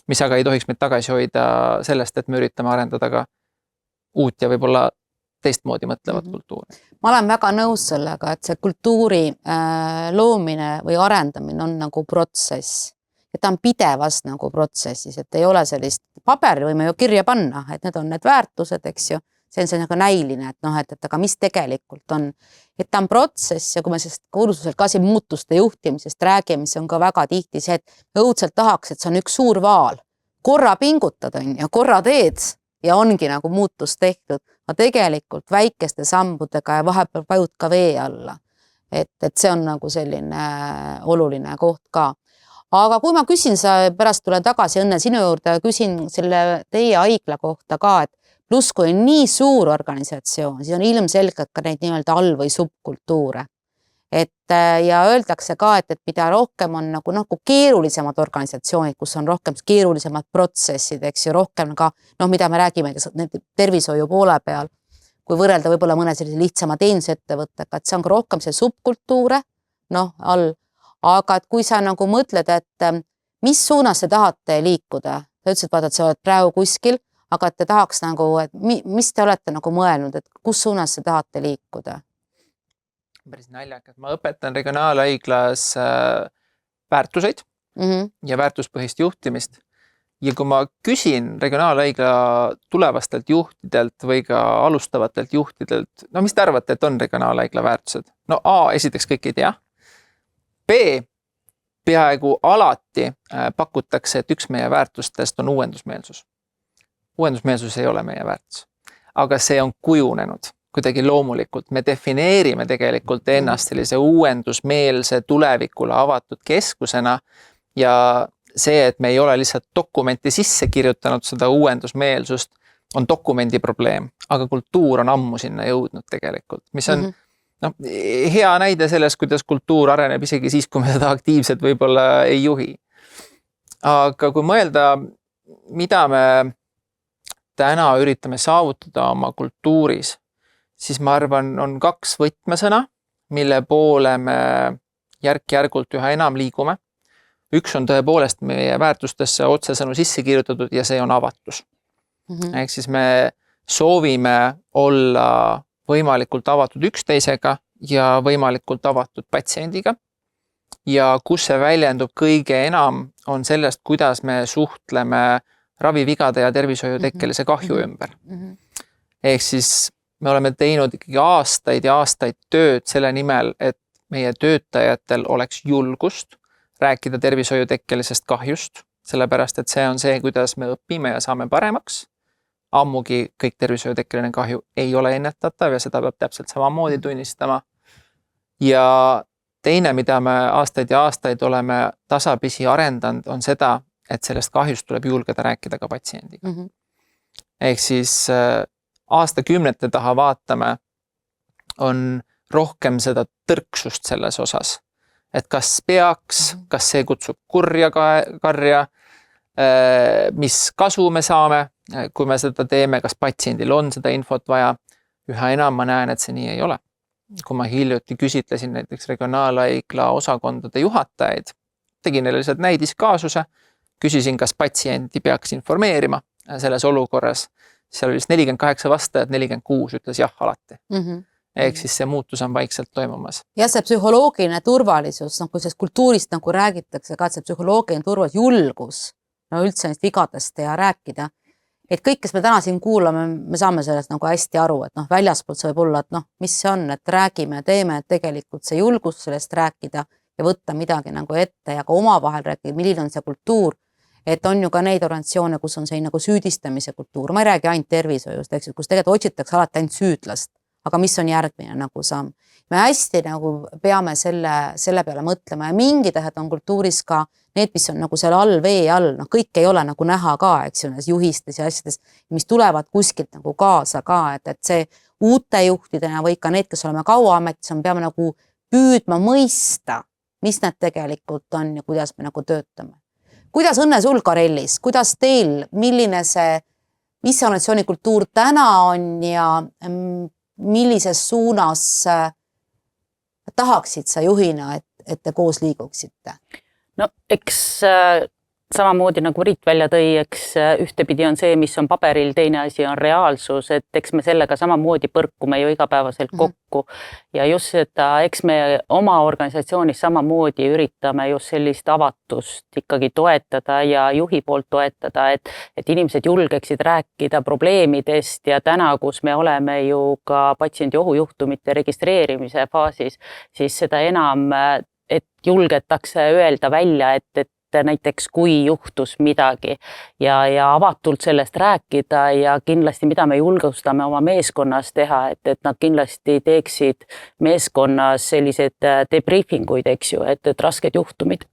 mis aga ei tohiks meid tagasi hoida sellest, et me üritame arendada ka uut ja võib-olla teistmoodi mõtlevat kultuuri. Ma olen väga nõus sellega, et see kultuuri loomine või arendamine on nagu protsess. Et ta on pidevas nagu protsessis, et ei ole sellist paber, võime ju kirja panna, et need on need väärtused, eks ju. See on see nagu näiline, et aga mis tegelikult on. Et ta on protsess ja kui me sellest kursusel ka siin muutuste juhtimisest räägime, see on ka väga tihti see, et õudselt tahaks, et see on üks suur vaal. Korra pingutad on ja korra teed ja ongi nagu muutus tehtud, aga tegelikult väikeste sammudega ja vahepeal vajud ka vee alla. Et see on nagu selline oluline koht ka. Aga kui ma küsin, sa pärast tulen tagasi Õnne sinu juurde, küsin selle teie haigla kohta ka, et pluss kui on nii suur organisatsioon, siis on ilmselgelt ka neid nii-öelda all- või subkultuure. Ja öeldakse ka, et mida rohkem on nagu keerulisemad organisatsioonid, kus on rohkem keerulisemad protsessid, eks ju, rohkem ka, mida me räägime tervishoiu poole peal, kui võrrelda võib-olla mõne sellise lihtsama teenusettevõttega, et see on ka rohkem see subkultuure, all. Aga kui sa nagu mõtled, et mis suunas te tahate liikuda, ta ütles, et vaata, et sa oled praegu kuskil, aga et te tahaks nagu, et mis te olete nagu mõelnud, et kus suunas te tahate liikuda? Päris naljakas. Ma õpetan regionaalhaiglas väärtuseid ja väärtuspõhist juhtimist. Ja kui ma küsin regionaalhaigla tulevastelt juhtidelt või ka alustavatelt juhtidelt, mis te arvate, et on regionaalhaigla väärtused? A, esiteks kõik ei tea. B, peaaegu alati pakutakse, et üks meie väärtustest on uuendusmeelsus. Uuendusmeelsus ei ole meie väärtus, aga see on kujunenud kuidagi loomulikult. Me defineerime tegelikult ennast sellise uuendusmeelse tulevikule avatud keskusena ja see, et me ei ole lihtsalt dokumenti sisse kirjutanud seda uuendusmeelsust, on dokumendi probleem, aga kultuur on ammu sinna jõudnud tegelikult, mis on hea näide sellest, kuidas kultuur areneb isegi siis, kui me seda aktiivselt võib-olla ei juhi. Aga kui mõelda, mida me täna üritame saavutada oma kultuuris, siis ma arvan, on 2 võtmesõna, mille poole me järk-järgult üha enam liigume. Üks on tõepoolest meie väärtustesse otsesõnu sisse kirjutatud ja see on avatus. Ehk siis me soovime olla võimalikult avatud üksteisega ja võimalikult avatud patsiendiga. Ja kus see väljendub kõige enam on sellest, kuidas me suhtleme ravivigade ja tervishoiutekkelise kahju ümber. Ehk siis me oleme teinud ikkagi aastaid ja aastaid tööd selle nimel, et meie töötajatel oleks julgust rääkida tervishoiutekkelisest kahjust, sellepärast et see on see, kuidas me õpime ja saame paremaks. Ammugi kõik tervishoiutekkeline kahju ei ole ennetatav ja seda peab täpselt samamoodi tunnistama. Ja teine, mida me aastaid ja aastaid oleme tasapisi arendanud, on seda, et sellest kahjust tuleb julgeda rääkida ka patsiendiga. Ehk siis aastakümnete taha vaatame, on rohkem seda tõrksust selles osas, et kas peaks, kas see kutsub kurja karja, mis kasu me saame, kui me seda teeme, kas patsiendil on seda infot vaja, üha enam ma näen, et see nii ei ole. Kui ma hiljuti küsitlesin näiteks regionaalhaigla osakondade juhatajaid, tegin neile lihtsalt näidiskaasuse, küsisin, kas patsiendi peaks informeerima selles olukorras. Seal oli 48 vastajat, 46 ütles jah alati. Ehk siis see muutus on vaikselt toimumas. Ja see psühholoogiline turvalisus, kui sellest kultuurist nagu räägitakse ka, et see psühholoogiline turvalisus, julgus, üldse neist vigadest ja rääkida. Et kõik, kes me täna siin kuulame, me saame sellest nagu hästi aru, et väljaspoolt see võib olla, et mis see on, et räägime, teeme, et tegelikult see julgus sellest rääkida ja võtta midagi nagu ette ja ka omavahel rääkida, milline on see kultuur, et on ju ka neid organisatsioone, kus on see nagu süüdistamise kultuur, ma ei räägi ainult tervishoiust, eks, kus tegelikult otsitakse alati ainult süüdlast, aga mis on järgmine nagu samm. Me hästi nagu peame selle peale mõtlema ja mingid tähed on kultuuris ka need, mis on nagu seal all, vee all, kõik ei ole nagu näha ka, eks ju, juhistes ja asjades, mis tulevad kuskilt nagu kaasa ka, et see uute juhtidena või ka need, kes oleme kaua ametis, peame nagu püüdma mõista, mis need tegelikult on ja kuidas me nagu töötame. Kuidas Õnne sul Karellis, kuidas teil, mis see organisatsiooni kultuur täna on ja millises suunas tahaksid sa juhina, et te koos liiguksite? Eks samamoodi nagu Riit välja tõi, eks ühtepidi on see, mis on paberil, teine asi on reaalsus, et eks me sellega samamoodi põrkume ju igapäevaselt kokku ja just seda, eks me oma organisatsioonis samamoodi üritame just sellist avatust ikkagi toetada ja juhi poolt toetada, et inimesed julgeksid rääkida probleemidest ja täna, kus me oleme ju ka patsiendi ohujuhtumite registreerimise faasis, siis seda enam, et julgetakse öelda välja, et näiteks kui juhtus midagi ja avatult sellest rääkida ja kindlasti, mida me julgustame oma meeskonnas teha, et nad kindlasti teeksid meeskonnas sellised debriefinguid, eks ju, et rasked juhtumid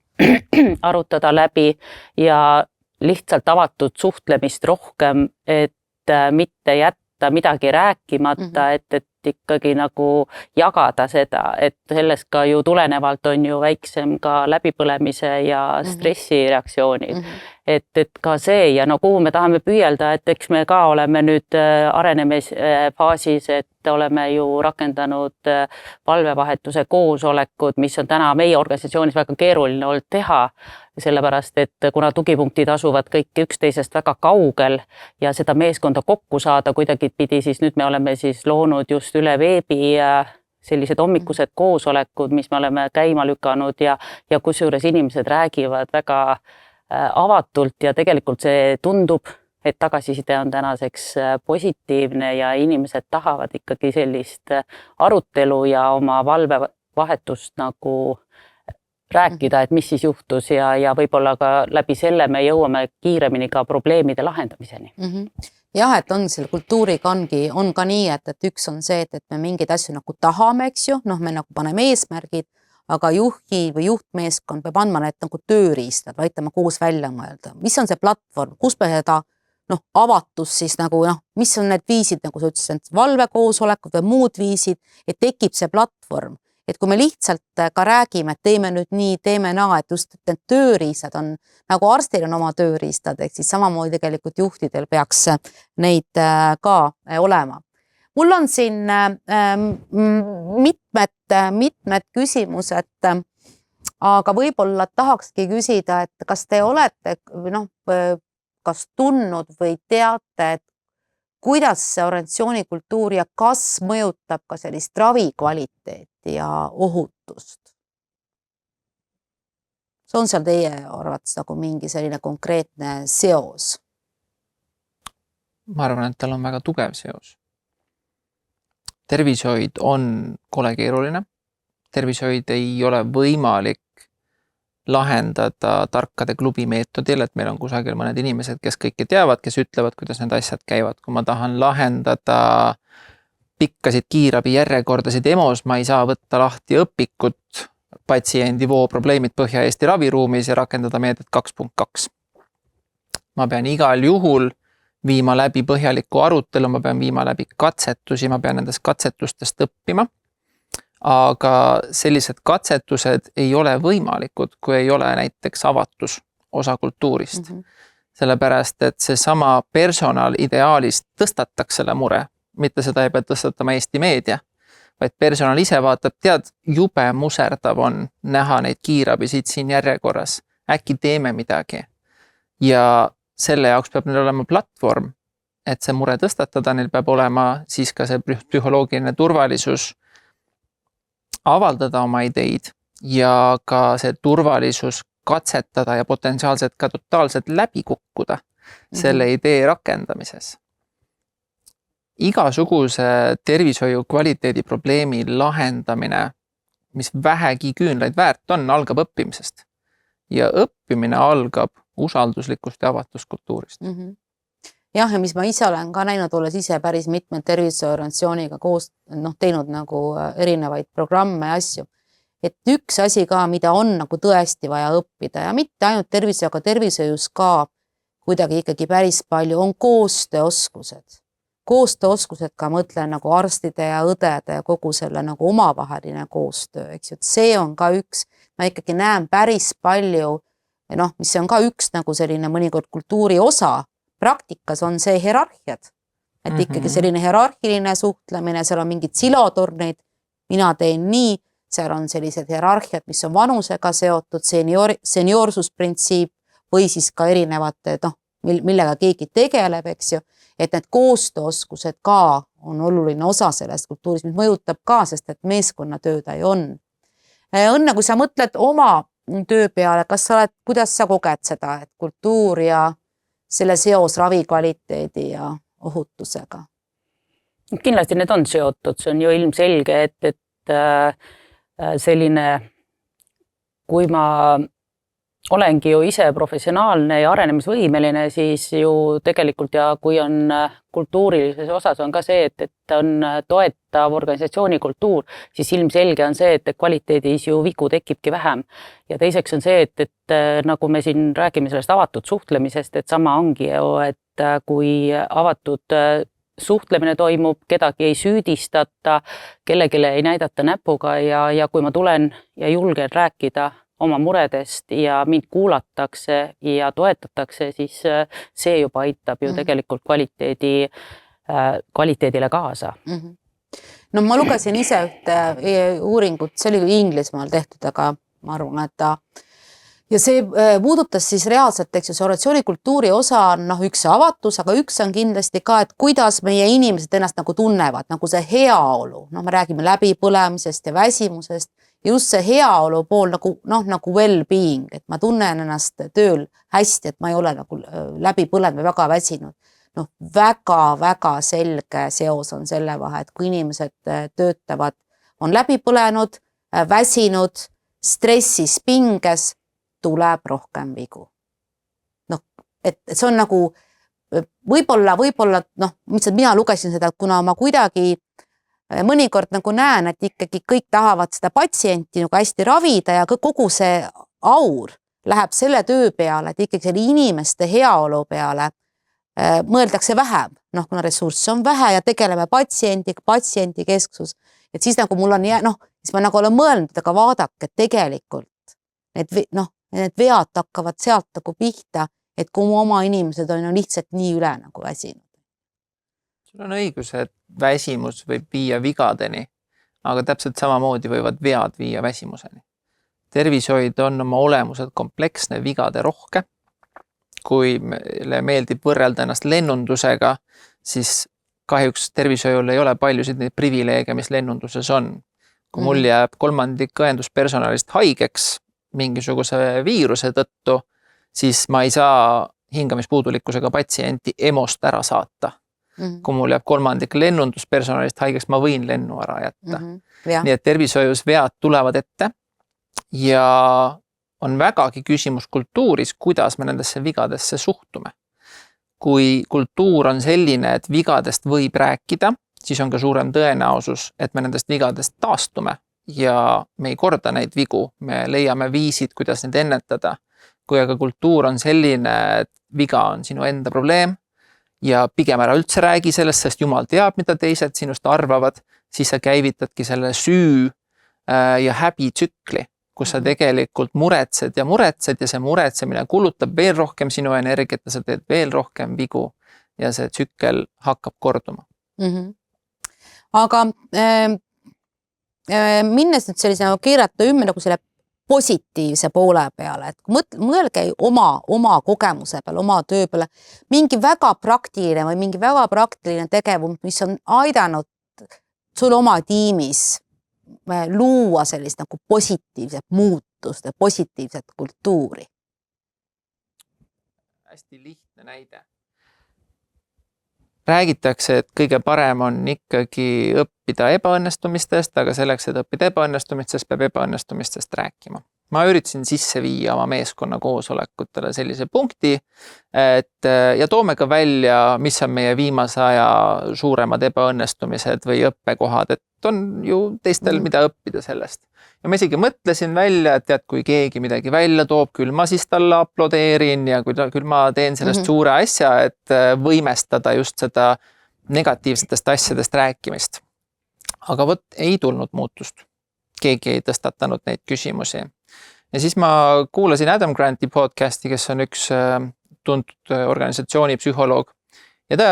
arutada läbi ja lihtsalt avatud suhtlemist rohkem, et mitte jätta midagi rääkimata, et ikkagi nagu jagada seda, et sellest ka ju tulenevalt on ju väiksem ka läbipõlemise ja stressireaktsioonid. Et ka see ja no kuhu me tahame püüelda, et eks me ka oleme nüüd arenemisfaasis, et oleme ju rakendanud valvevahetuse koosolekud, mis on täna meie organisatsioonis väga keeruline olnud teha, sellepärast, et kuna tugipunktid asuvad kõik üksteisest väga kaugel ja seda meeskonda kokku saada kuidagi pidi, siis nüüd me oleme siis loonud just üle veebi sellised hommikused koosolekud, mis me oleme käima lükanud ja kusjuures inimesed räägivad väga avatult ja tegelikult see tundub, et tagasiside on tänaseks positiivne ja inimesed tahavad ikkagi sellist arutelu ja oma valvevahetust nagu rääkida, et mis siis juhtus ja võib-olla ka läbi selle me jõuame kiiremini ka probleemide lahendamiseni. Jah, et on selle kultuuriga on ka nii, et üks on see, et me mingeid asju nagu tahame, eks ju, me nagu paneme eesmärgid, aga juhi või juhtmeeskond peab andma need nagu tööriistad, aitama koos välja mõelda. Mis on see platvorm, kus me seda avatus siis nagu mis on need viisid, nagu sa ütlesid, valvekoosolekud või muud viisid, et tekib see platvorm. Et kui me lihtsalt ka räägime, et teeme nüüd nii, teeme naa, et just need tööriistad on, nagu arstil on oma tööriistad, ehk siis samamoodi tegelikult juhtidel peaks neid ka olema. Mul on siin mitmed küsimused, aga võib-olla tahakski küsida, et kas te olete kas tundnud või teate, et kuidas see organisatsiooni kultuur ja kas mõjutab ka sellist ravi kvaliteeti ja ohutust? See on seal teie arvates nagu mingi selline konkreetne seos? Ma arvan, et tal on väga tugev seos. Tervishoid on kole keeruline. Tervishoid ei ole võimalik lahendada tarkade klubi meetodil, et meil on kusagil mõned inimesed, kes kõike teavad, kes ütlevad, kuidas need asjad käivad. Kui ma tahan lahendada pikkasid kiirabi järjekordasid EMO-s, ma ei saa võtta lahti õpikut patsiendi voo probleemid Põhja-Eesti raviruumis ja rakendada meedet 2.2. Ma pean igal juhul viima läbi põhjaliku arutelu, ma pean viima läbi katsetusi, ma pean nendest katsetustest õppima. Aga sellised katsetused ei ole võimalikud, kui ei ole näiteks avatus osa kultuurist. Sellepärast, et see sama personal ideaalist tõstataks selle mure, mitte seda ei pea tõstatama Eesti meedia, vaid personal ise vaatab, tead, jube muserdav on näha neid kiirabisid siin järjekorras, äkki teeme midagi. Ja selle jaoks peab neil olema platvorm, et see mure tõstatada, neil peab olema siis ka see psühholoogiline turvalisus avaldada oma ideid ja ka see turvalisus katsetada ja potentsiaalselt ka totaalselt läbi kukkuda selle idee rakendamises. Igasuguse tervishoiu kvaliteedi probleemi lahendamine, mis vähegi küünlaid väärt on, algab õppimisest. Ja õppimine algab usalduslikust ja avatuskultuurist. Jah, ja mis ma ise olen ka näinud, olles ise päris mitmed terviseorganisatsiooniga koos teinud nagu erinevaid programme ja asju. Et üks asi ka, mida on nagu tõesti vaja õppida ja mitte ainult tervise, aga tervishoius ka kuidagi ikkagi päris palju on koostööoskused. Koostööoskused ka mõtlen nagu arstide ja õdede ja kogu selle nagu omavaheline koostöö, eks ju. Et see on ka üks, ma ikkagi näen päris palju, mis on ka üks nagu selline mõnikord kultuuri osa, praktikas on see hierarhiad, et ikkagi selline hierarhiline suhtlemine, seal on mingid silotorneid, mina teen nii, seal on sellised hierarhiad, mis on vanusega seotud, seniorsusprintsiip või siis ka erinevate, millega keegi tegeleb, eks ju, et need koostööoskused ka on oluline osa sellest kultuurist, mis mõjutab ka, sest et meeskonnatööd ei on. Õnne, kui sa mõtled oma töö peale, kuidas sa koged seda, et kultuur ja selle seos ravikvaliteedi ja ohutusega? Kindlasti need on seotud, see on ju ilmselge, et selline, kui ma olengi ju ise professionaalne ja arenemisvõimeline, siis ju tegelikult ja kui on kultuurilises osas on ka see, et on toetav organisatsiooni kultuur, siis ilmselge on see, et kvaliteedis ju vigu tekibki vähem. Ja teiseks on see, et nagu me siin räägime sellest avatud suhtlemisest, et sama ongi ju, et kui avatud suhtlemine toimub, kedagi ei süüdistata, kellegile ei näidata näpuga ja kui ma tulen ja julgen rääkida oma muredest ja mind kuulatakse ja toetatakse, siis see juba aitab ju tegelikult kvaliteedile kaasa. No ma lugesin ise ühte uuringut, see oli Inglismaal tehtud, aga ma arvan, et ja see puudutas siis reaalselt, eks ju, see organisatsioonikultuuri osa on üks avatus, aga üks on kindlasti ka, et kuidas meie inimesed ennast nagu tunnevad, nagu see heaolu, me räägime läbipõlemisest ja väsimusest, just see heaolu pool nagu well-being, et ma tunnen ennast tööl hästi, et ma ei ole nagu läbi põlenud või väga väsinud. Väga-väga selge seos on selle vahe, et kui inimesed töötavad, on läbi põlenud, väsinud, stressis, pinges, tuleb rohkem vigu. Et see on nagu võib-olla, mina lugesin seda, et kuna ma kuidagi mõnikord nagu näen, et ikkagi kõik tahavad seda patsienti nagu hästi ravida ja kogu see aur läheb selle töö peale, et ikkagi selle inimeste heaolu peale mõeldakse vähem, kuna ressursse on vähe ja tegeleme patsiendi kesksus. Et siis nagu mul on, siis ma nagu olen mõelnud, aga vaadake, et tegelikult need vead hakkavad sealt nagu pihta, et kui oma inimesed on lihtsalt nii üle nagu väsinud. Sul on õigus, et väsimus võib viia vigadeni, aga täpselt samamoodi võivad vead viia väsimuseni. Tervishoid on oma olemuselt kompleksne, vigade rohke. Kui meile meeldib võrrelda ennast lennundusega, siis kahjuks tervishoiul ei ole paljusid neid privileege, mis lennunduses on. Kui mul jääb 3% õenduspersonalist haigeks mingisuguse viiruse tõttu, siis ma ei saa hingamispuudulikkusega patsienti EMO-st ära saata. Kui mul jääb 3% lennunduspersonalist haigeks, ma võin lennu ära jätta. Nii et tervishoius vead tulevad ette ja on vägagi küsimus kultuuris, kuidas me nendesse vigadesse suhtume. Kui kultuur on selline, et vigadest võib rääkida, siis on ka suurem tõenäosus, et me nendest vigadest taastume ja me ei korda neid vigu, me leiame viisid, kuidas neid ennetada. Kui aga kultuur on selline, et viga on sinu enda probleem ja pigem ära üldse räägi sellest, sest jumal teab, mida teised sinust arvavad, siis sa käivitadki selle süü ja häbitsükli, kus sa tegelikult muretsed ja see muretsemine kulutab veel rohkem sinu energiat ja sa teed veel rohkem vigu ja see tsükkel hakkab korduma. Aga minnes nüüd sellise keerata ümber nagu selle positiivse poole peale, et mõelge oma kogemuse peale, oma töö peale, mingi väga praktiline tegevus, mis on aidanud sul oma tiimis luua sellist nagu positiivset muutust ja positiivset kultuuri. Hästi lihtne näide. Räägitakse, et kõige parem on ikkagi õppida ebaõnnestumistest, aga selleks, et õppida ebaõnnestumistest, peab ebaõnnestumistest rääkima. Ma üritasin sisse viia oma meeskonna koosolekutele sellise punkti, ja toome ka välja, mis on meie viimase aja suuremad ebaõnnestumised või õppekohad, et on ju teistel mida õppida sellest. Ja ma isegi mõtlesin välja, et tead, kui keegi midagi välja toob, küll ma siis talle aplodeerin ja küll ma teen sellest suure asja, et võimestada just seda negatiivsetest asjadest rääkimist. Aga ei tulnud muutust. Keegi ei tõstatanud neid küsimusi. Ja siis ma kuulasin Adam Granti podcasti, kes on üks tuntud organisatsiooni psühholoog. Ja ta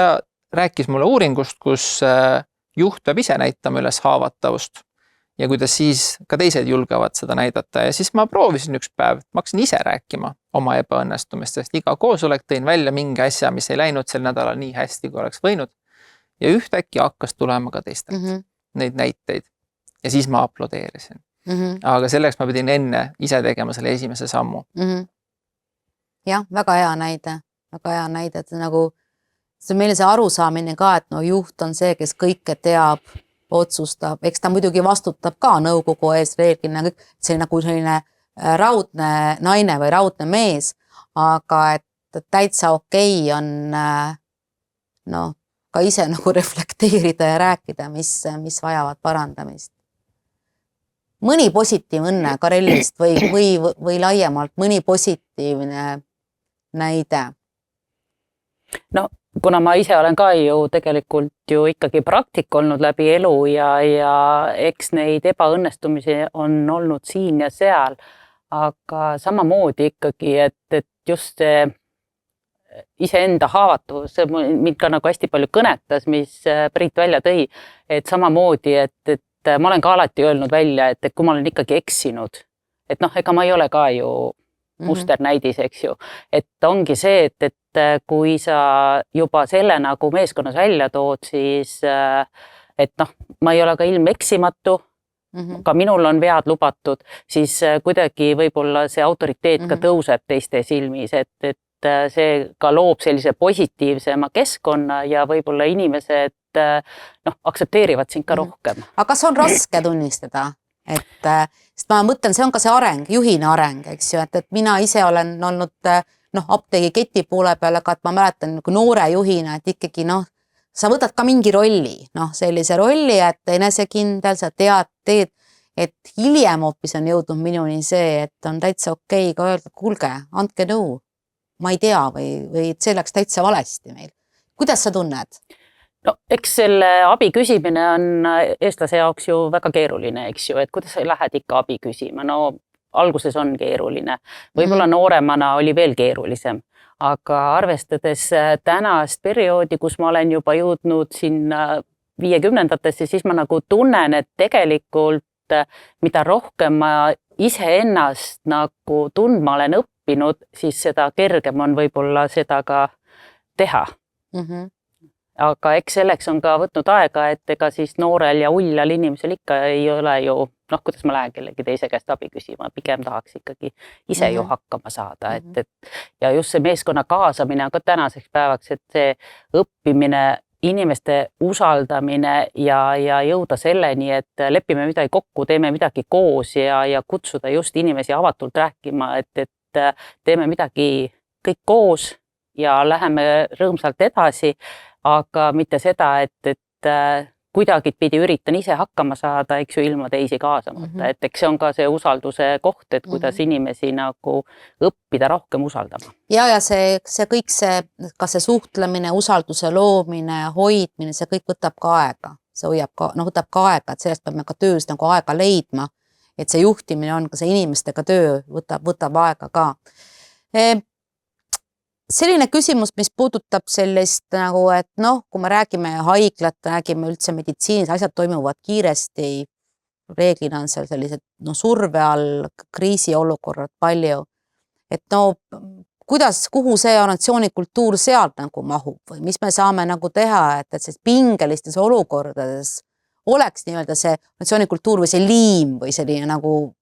rääkis mulle uuringust, kus juht peab ise näitama üles haavatavust. Ja kuidas siis ka teised julgevad seda näidata. Ja siis ma proovisin üks päev, ma hakkasin ise rääkima oma ebaõnnestumistest. Iga koosolek tõin välja mingi asja, mis ei läinud sel nädalal nii hästi, kui oleks võinud. Ja ühtäkki hakkas tulema ka teistelt neid näiteid. Ja siis ma aplodeerisin. Aga selleks ma pidin enne ise tegema selle esimese sammu. Jah, väga hea näide. Et nagu, see on meile see arusaamine ka, et juht on see, kes kõike teab, otsustab, eks ta muidugi vastutab ka nõukogu ees reeglina, see nagu selline raudne naine või raudne mees, aga et täitsa okei on noh, ka ise nagu reflekteerida ja rääkida, mis vajavad parandamist. Mõni positiivne õnne Karellist või laiemalt mõni positiivne näide? No, kuna ma ise olen ka ju tegelikult ju ikkagi praktik olnud läbi elu ja eks neid ebaõnnestumisi on olnud siin ja seal, aga samamoodi ikkagi, et just see iseenda haavatavus, see mind ka nagu hästi palju kõnetas, mis Priit välja tõi, et samamoodi, et ma olen ka alati öelnud välja, et kui ma olen ikkagi eksinud, et noh, ega ma ei ole ka ju musternäidis, eks ju, et ongi see, et kui sa juba selle nagu meeskonnas välja tood, siis et noh, ma ei ole ka ilmeksimatu, ka minul on vead lubatud, siis kuidagi võib-olla see autoriteet ka tõuseb teiste silmis, et see ka loob sellise positiivsema keskkonna ja võib-olla inimesed noh, aktsepteerivad sind ka rohkem. Aga kas on raske tunnistada? Sest ma mõtlen, see on ka see areng, juhina areng, eks ju, et mina ise olen olnud apteegi keti poole peal, aga et ma mäletan nagu noore juhina, et ikkagi sa võtad ka mingi rolli, sellise rolli, et enesekindel, sa teed, et hiljem hoopis on jõudnud minuni see, et on täitsa okei ka öelda, kuulge, andke nõu, ma ei tea või see läks täitsa valesti meil. Kuidas sa tunned? No, eks selle abi küsimine on eestlase jaoks ju väga keeruline, eks ju, et kuidas sa lähed ikka abi küsima. No, alguses on keeruline. Võib-olla nooremana oli veel keerulisem, aga arvestades tänast perioodi, kus ma olen juba jõudnud sinna 50-ndatesse, siis ma nagu tunnen, et tegelikult mida rohkem ma iseennast nagu tundma olen õppinud, siis seda kergem on võib-olla seda ka teha. Aga eks selleks on ka võtnud aega, et ega siis noorel ja uljal inimesel ikka ei ole ju, kuidas ma lähen kellegi teise käest abi küsima, pigem tahaks ikkagi ise ju hakkama saada. Ja just see meeskonna kaasamine on ka tänaseks päevaks, et see õppimine, inimeste usaldamine ja jõuda selleni, et lepime midagi kokku, teeme midagi koos ja kutsuda just inimesi avatult rääkima, et teeme midagi kõik koos ja läheme rõõmsalt edasi, aga mitte seda, et kuidagi pidi üritan ise hakkama saada, eks ju, ilma teisi kaasamata. Et eks see on ka see usalduse koht, et kuidas inimesi nagu õppida rohkem usaldama. Ja see kõik ka see suhtlemine, usalduse loomine, hoidmine, see kõik võtab ka aega. See võtab ka aega, et sellest peame ka töös nagu aega leidma, et see juhtimine on ka see inimestega töö, võtab aega ka. Selline küsimus, mis puudutab sellist nagu, et kui me räägime haiglat, räägime üldse meditsiinis, asjad toimuvad kiiresti, reeglina on seal sellised surve all, kriisiolukorrad palju, et kuhu see organisatsioonikultuur sealt nagu mahub või mis me saame nagu teha, et see pingelistes olukordades oleks nii-öelda see organisatsioonikultuur või see liim või selline nagu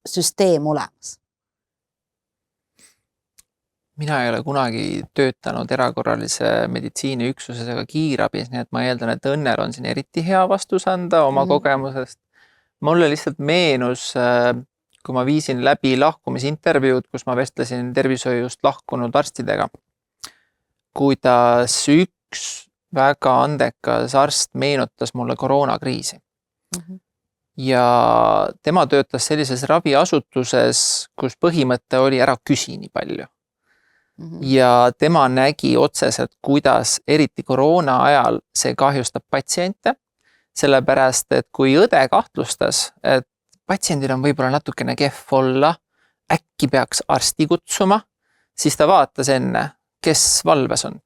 süsteem olemas? Mina ei ole kunagi töötanud erakorralise meditsiini üksuses ega kiirabis, nii et ma eeldan, et Õnnel on siin eriti hea vastus anda oma kogemusest. Mulle lihtsalt meenus, kui ma viisin läbi lahkumisintervjuud, kus ma vestlesin tervishoiust lahkunud arstidega, kuidas üks väga andekas arst meenutas mulle koroonakriisi. Ja tema töötas sellises raviasutuses, kus põhimõte oli ära küsi nii palju. Ja tema nägi otseselt, kuidas eriti koroona ajal see kahjustab patsiente, sellepärast, et kui õde kahtlustas, et patsiendil on võib-olla natukene kehv olla, äkki peaks arsti kutsuma, siis ta vaatas enne, kes valves on.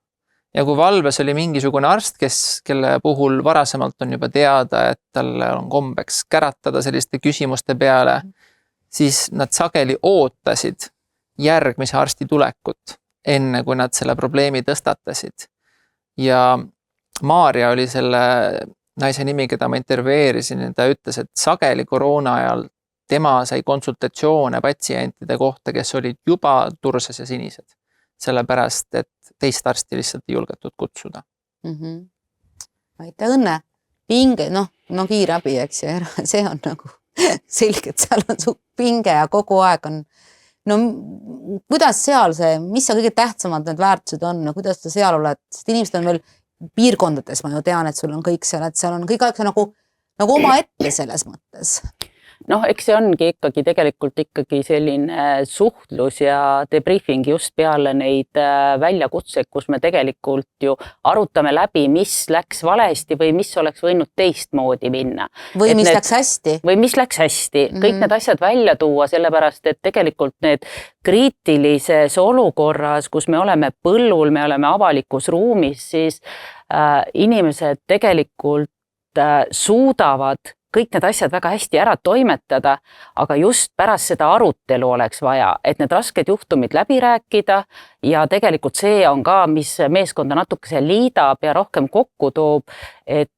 Ja kui valves oli mingisugune arst, kelle puhul varasemalt on juba teada, et talle on kombeks käratada selliste küsimuste peale, siis nad sageli ootasid järgmise arsti tulekut, enne kui nad selle probleemi tõstatasid. Ja Maarja oli selle naise nimi, keda ma intervjueerisin, ja ta ütles, et sageli koroona ajal tema sai konsultatsioone patsientide kohta, kes olid juba turses ja sinised. Sellepärast, et teist arsti lihtsalt ei julgetud kutsuda. Aitäh, Õnne. Pinge, kiirabi, eks ju, see on nagu selgelt seal on su pinge ja kogu aeg on. No kuidas seal mis seal kõige tähtsamad need väärtused on ja kuidas sa seal oled, sest inimesed on veel piirkondades, ma ju tean, et sul on kõik seal, et seal on kõik aeg nagu oma ette selles mõttes. Noh, eks see ongi ikkagi tegelikult ikkagi selline suhtlus ja debriefing just peale neid väljakutseid, kus me tegelikult ju arutame läbi, mis läks valesti või mis oleks võinud teistmoodi minna. Või mis läks hästi. Või mis läks hästi. Kõik need asjad välja tuua, sellepärast, et tegelikult need kriitilises olukorras, kus me oleme põllul, me oleme avalikus ruumis, siis inimesed tegelikult suudavad kõik need asjad väga hästi ära toimetada, aga just pärast seda arutelu oleks vaja, et need rasked juhtumid läbi rääkida ja tegelikult see on ka, mis meeskonda natukese liidab ja rohkem kokku toob, et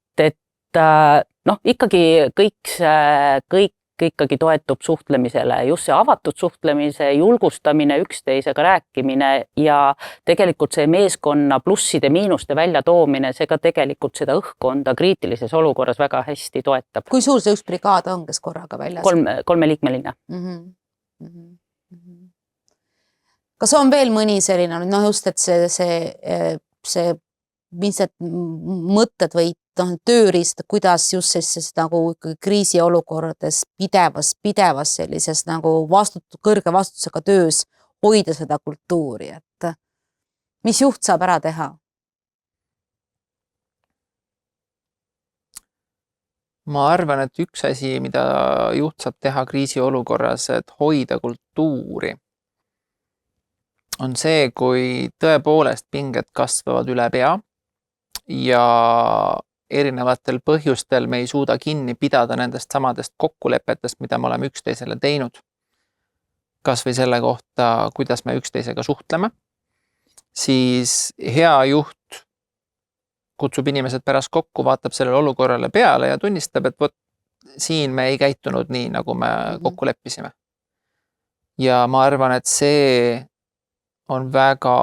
ikkagi kõik ikkagi toetub suhtlemisele, just see avatud suhtlemise, julgustamine, üksteisega rääkimine ja tegelikult see meeskonna plusside, miinuste välja toomine, see ka tegelikult seda õhkkonda kriitilises olukorras väga hästi toetab. Kui suur see üks brigaad on, kes korraga väljas? 3-liikmeline. Kas on veel mõni selline, just, et see mis need mõtted või tööriist, kuidas just siis nagu kriisiolukordades pidevas sellises nagu kõrge vastutusega töös hoida seda kultuuri, et mis juht saab ära teha? Ma arvan, et üks asi, mida juht saab teha kriisiolukorras, et hoida kultuuri, on see, kui tõepoolest pinged kasvavad üle pea ja erinevatel põhjustel me ei suuda kinni pidada nendest samadest kokkulepetest, mida me oleme üksteisele teinud. Kas või selle kohta, kuidas me üksteisega suhtleme, siis hea juht kutsub inimesed pärast kokku, vaatab sellele olukorrale peale ja tunnistab, et siin me ei käitunud nii, nagu me kokku leppisime. Ja ma arvan, et see on väga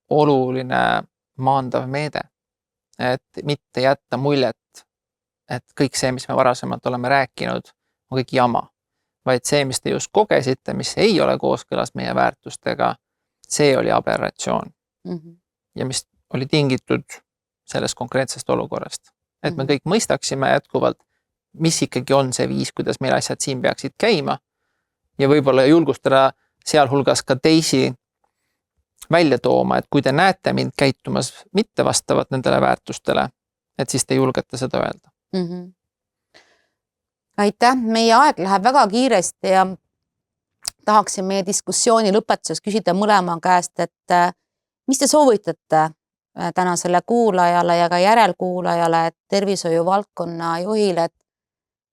oluline maandav meede. Et mitte jätta muljet, et kõik see, mis me varasemalt oleme rääkinud, on kõik jama. Vaid see, mis te just kogesite, mis ei ole kooskõlas meie väärtustega, see oli aberratsioon. Ja mis oli tingitud sellest konkreetsest olukorrast. Et me kõik mõistaksime jätkuvalt, mis ikkagi on see viis, kuidas meil asjad siin peaksid käima ja võib-olla julgustada sealhulgas ka teisi välja tooma, et kui te näete mind käitumas mitte vastavalt nendele väärtustele, et siis te julgete seda öelda. Aitäh, meie aeg läheb väga kiiresti ja tahaksin meie diskussiooni lõpetuses küsida mõlema käest, et mis te soovitate tänasele kuulajale ja ka järelkuulajale, et tervishoiu valdkonna juhile, et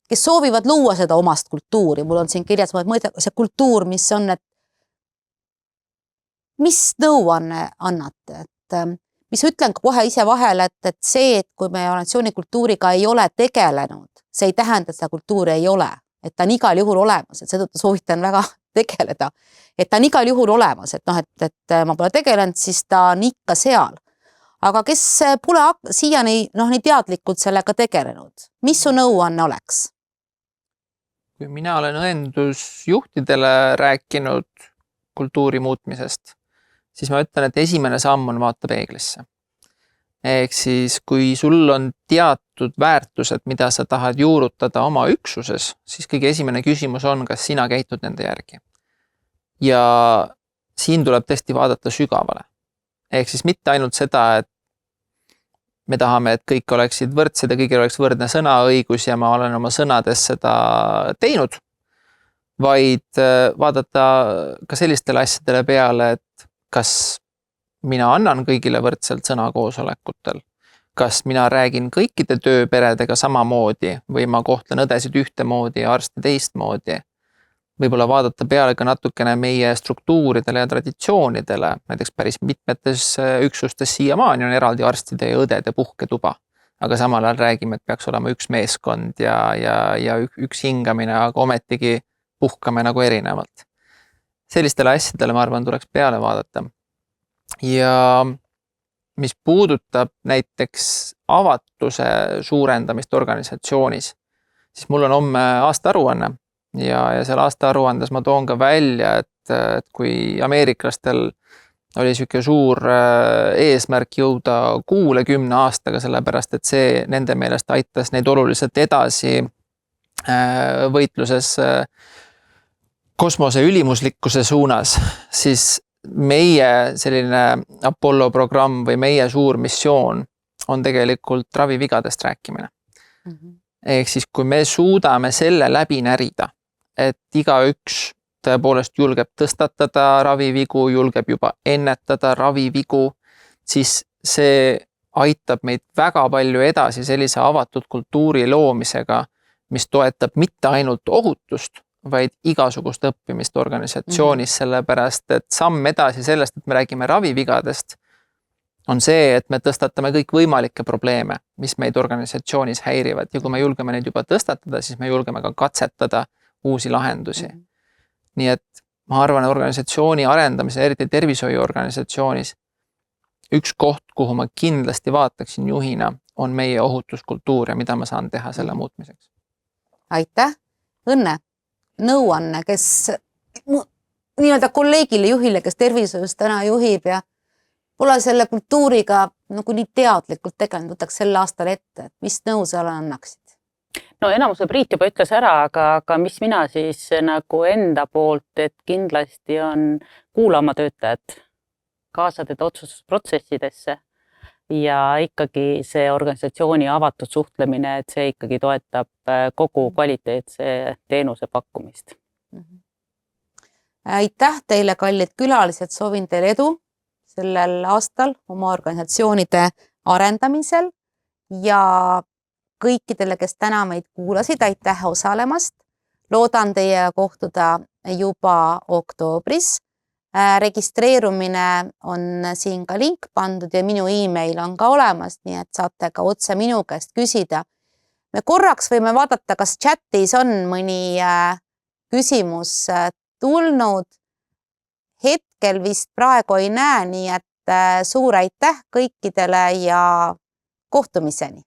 kes soovivad luua seda omast kultuuri, mul on siin kirjas see kultuur, mis on, et mis nõuanne annate, et mis ütlen kohe ise vahele, et see, et kui me organisatsioonikultuuriga ei ole tegelenud, see ei tähenda, et seda kultuuri ei ole, et ta on igal juhul olemas, et seda soovitan väga tegeleda, et ta on igal juhul olemas, et ma pole tegelenud, siis ta on ikka seal. Aga kes pole siiani nii teadlikult sellega tegelenud, mis su nõuanne oleks? Kui mina olen õendusjuhtidele rääkinud kultuuri muutmisest, siis ma ütlen, et esimene samm on vaata peeglisse. Ehk siis, kui sul on teatud väärtused, mida sa tahad juurutada oma üksuses, siis kõige esimene küsimus on, kas sina käitud nende järgi. Ja siin tuleb tõesti vaadata sügavale. Ehk siis mitte ainult seda, et me tahame, et kõik oleksid võrdsed ja kõigil oleks võrdne sõnaõigus ja ma olen oma sõnades seda teinud, vaid vaadata ka sellistele asjadele peale, et kas mina annan kõigile võrdselt sõna koosolekutel, kas mina räägin kõikide tööperedega samamoodi või ma kohtlen õdesid ühtemoodi ja arste teistmoodi. Võib-olla vaadata peale ka natukene meie struktuuridele ja traditsioonidele, näiteks päris mitmetes üksustes siiamaani on eraldi arstide ja õdede puhketuba, aga samal ajal räägime, et peaks olema üks meeskond ja üks hingamine, aga ometigi puhkame nagu erinevalt. Sellistele asjadele, ma arvan, tuleks peale vaadata. Ja mis puudutab näiteks avatuse suurendamist organisatsioonis, siis mul on homme aastaaruanne ja seal aastaaruandes ma toon ka välja, et kui ameeriklastel oli niisugune suur eesmärk jõuda Kuule 10 aastaga, sellepärast et see nende meelest aitas neid oluliselt edasi võitluses kosmose ülimuslikkuse suunas, siis meie selline Apollo programm või meie suur missioon on tegelikult ravivigadest rääkimine. Ehk siis, kui me suudame selle läbi närida, et igaüks tõepoolest julgeb tõstatada ravivigu, julgeb juba ennetada ravivigu, siis see aitab meid väga palju edasi sellise avatud kultuuri loomisega, mis toetab mitte ainult ohutust, vaid igasugust õppimist organisatsioonis, sellepärast et samm edasi sellest, et me räägime ravivigadest, on see, et me tõstatame kõik võimalikke probleeme, mis meid organisatsioonis häirivad ja kui me julgeme neid juba tõstatada, siis me julgeme ka katsetada uusi lahendusi. Nii et ma arvan, organisatsiooni arendamise, eriti tervishoiuorganisatsioonis, üks koht, kuhu ma kindlasti vaataksin juhina, on meie ohutuskultuur ja mida ma saan teha selle muutmiseks. Aitäh! Õnne, nõuanne, kes nii-öelda kolleegile juhile, kes tervishoius täna juhib ja pole selle kultuuriga nagu nii teadlikult tegelenud, võtaks sel aastal ette, et mis nõu sa annaksid? No enamuse Priit juba ütles ära, aga mis mina siis nagu enda poolt, et kindlasti on kuulama töötajad, kaasad otsustusprotsessidesse ja ikkagi see organisatsiooni avatud suhtlemine, et see ikkagi toetab kogu kvaliteetse teenuse pakkumist. Aitäh teile, kallid külalised, soovin teile edu sellel aastal oma organisatsioonide arendamisel ja kõikidele, kes täna meid kuulasid, aitäh osalemast. Loodan teiega kohtuda juba oktoobris. Registreerumine on siin ka link pandud ja minu email on ka olemas, nii et saate ka otse minu käest küsida. Me korraks võime vaadata, kas chatis on mõni küsimus tulnud. Hetkel vist praegu ei näe, nii et suur aitäh kõikidele ja kohtumiseni!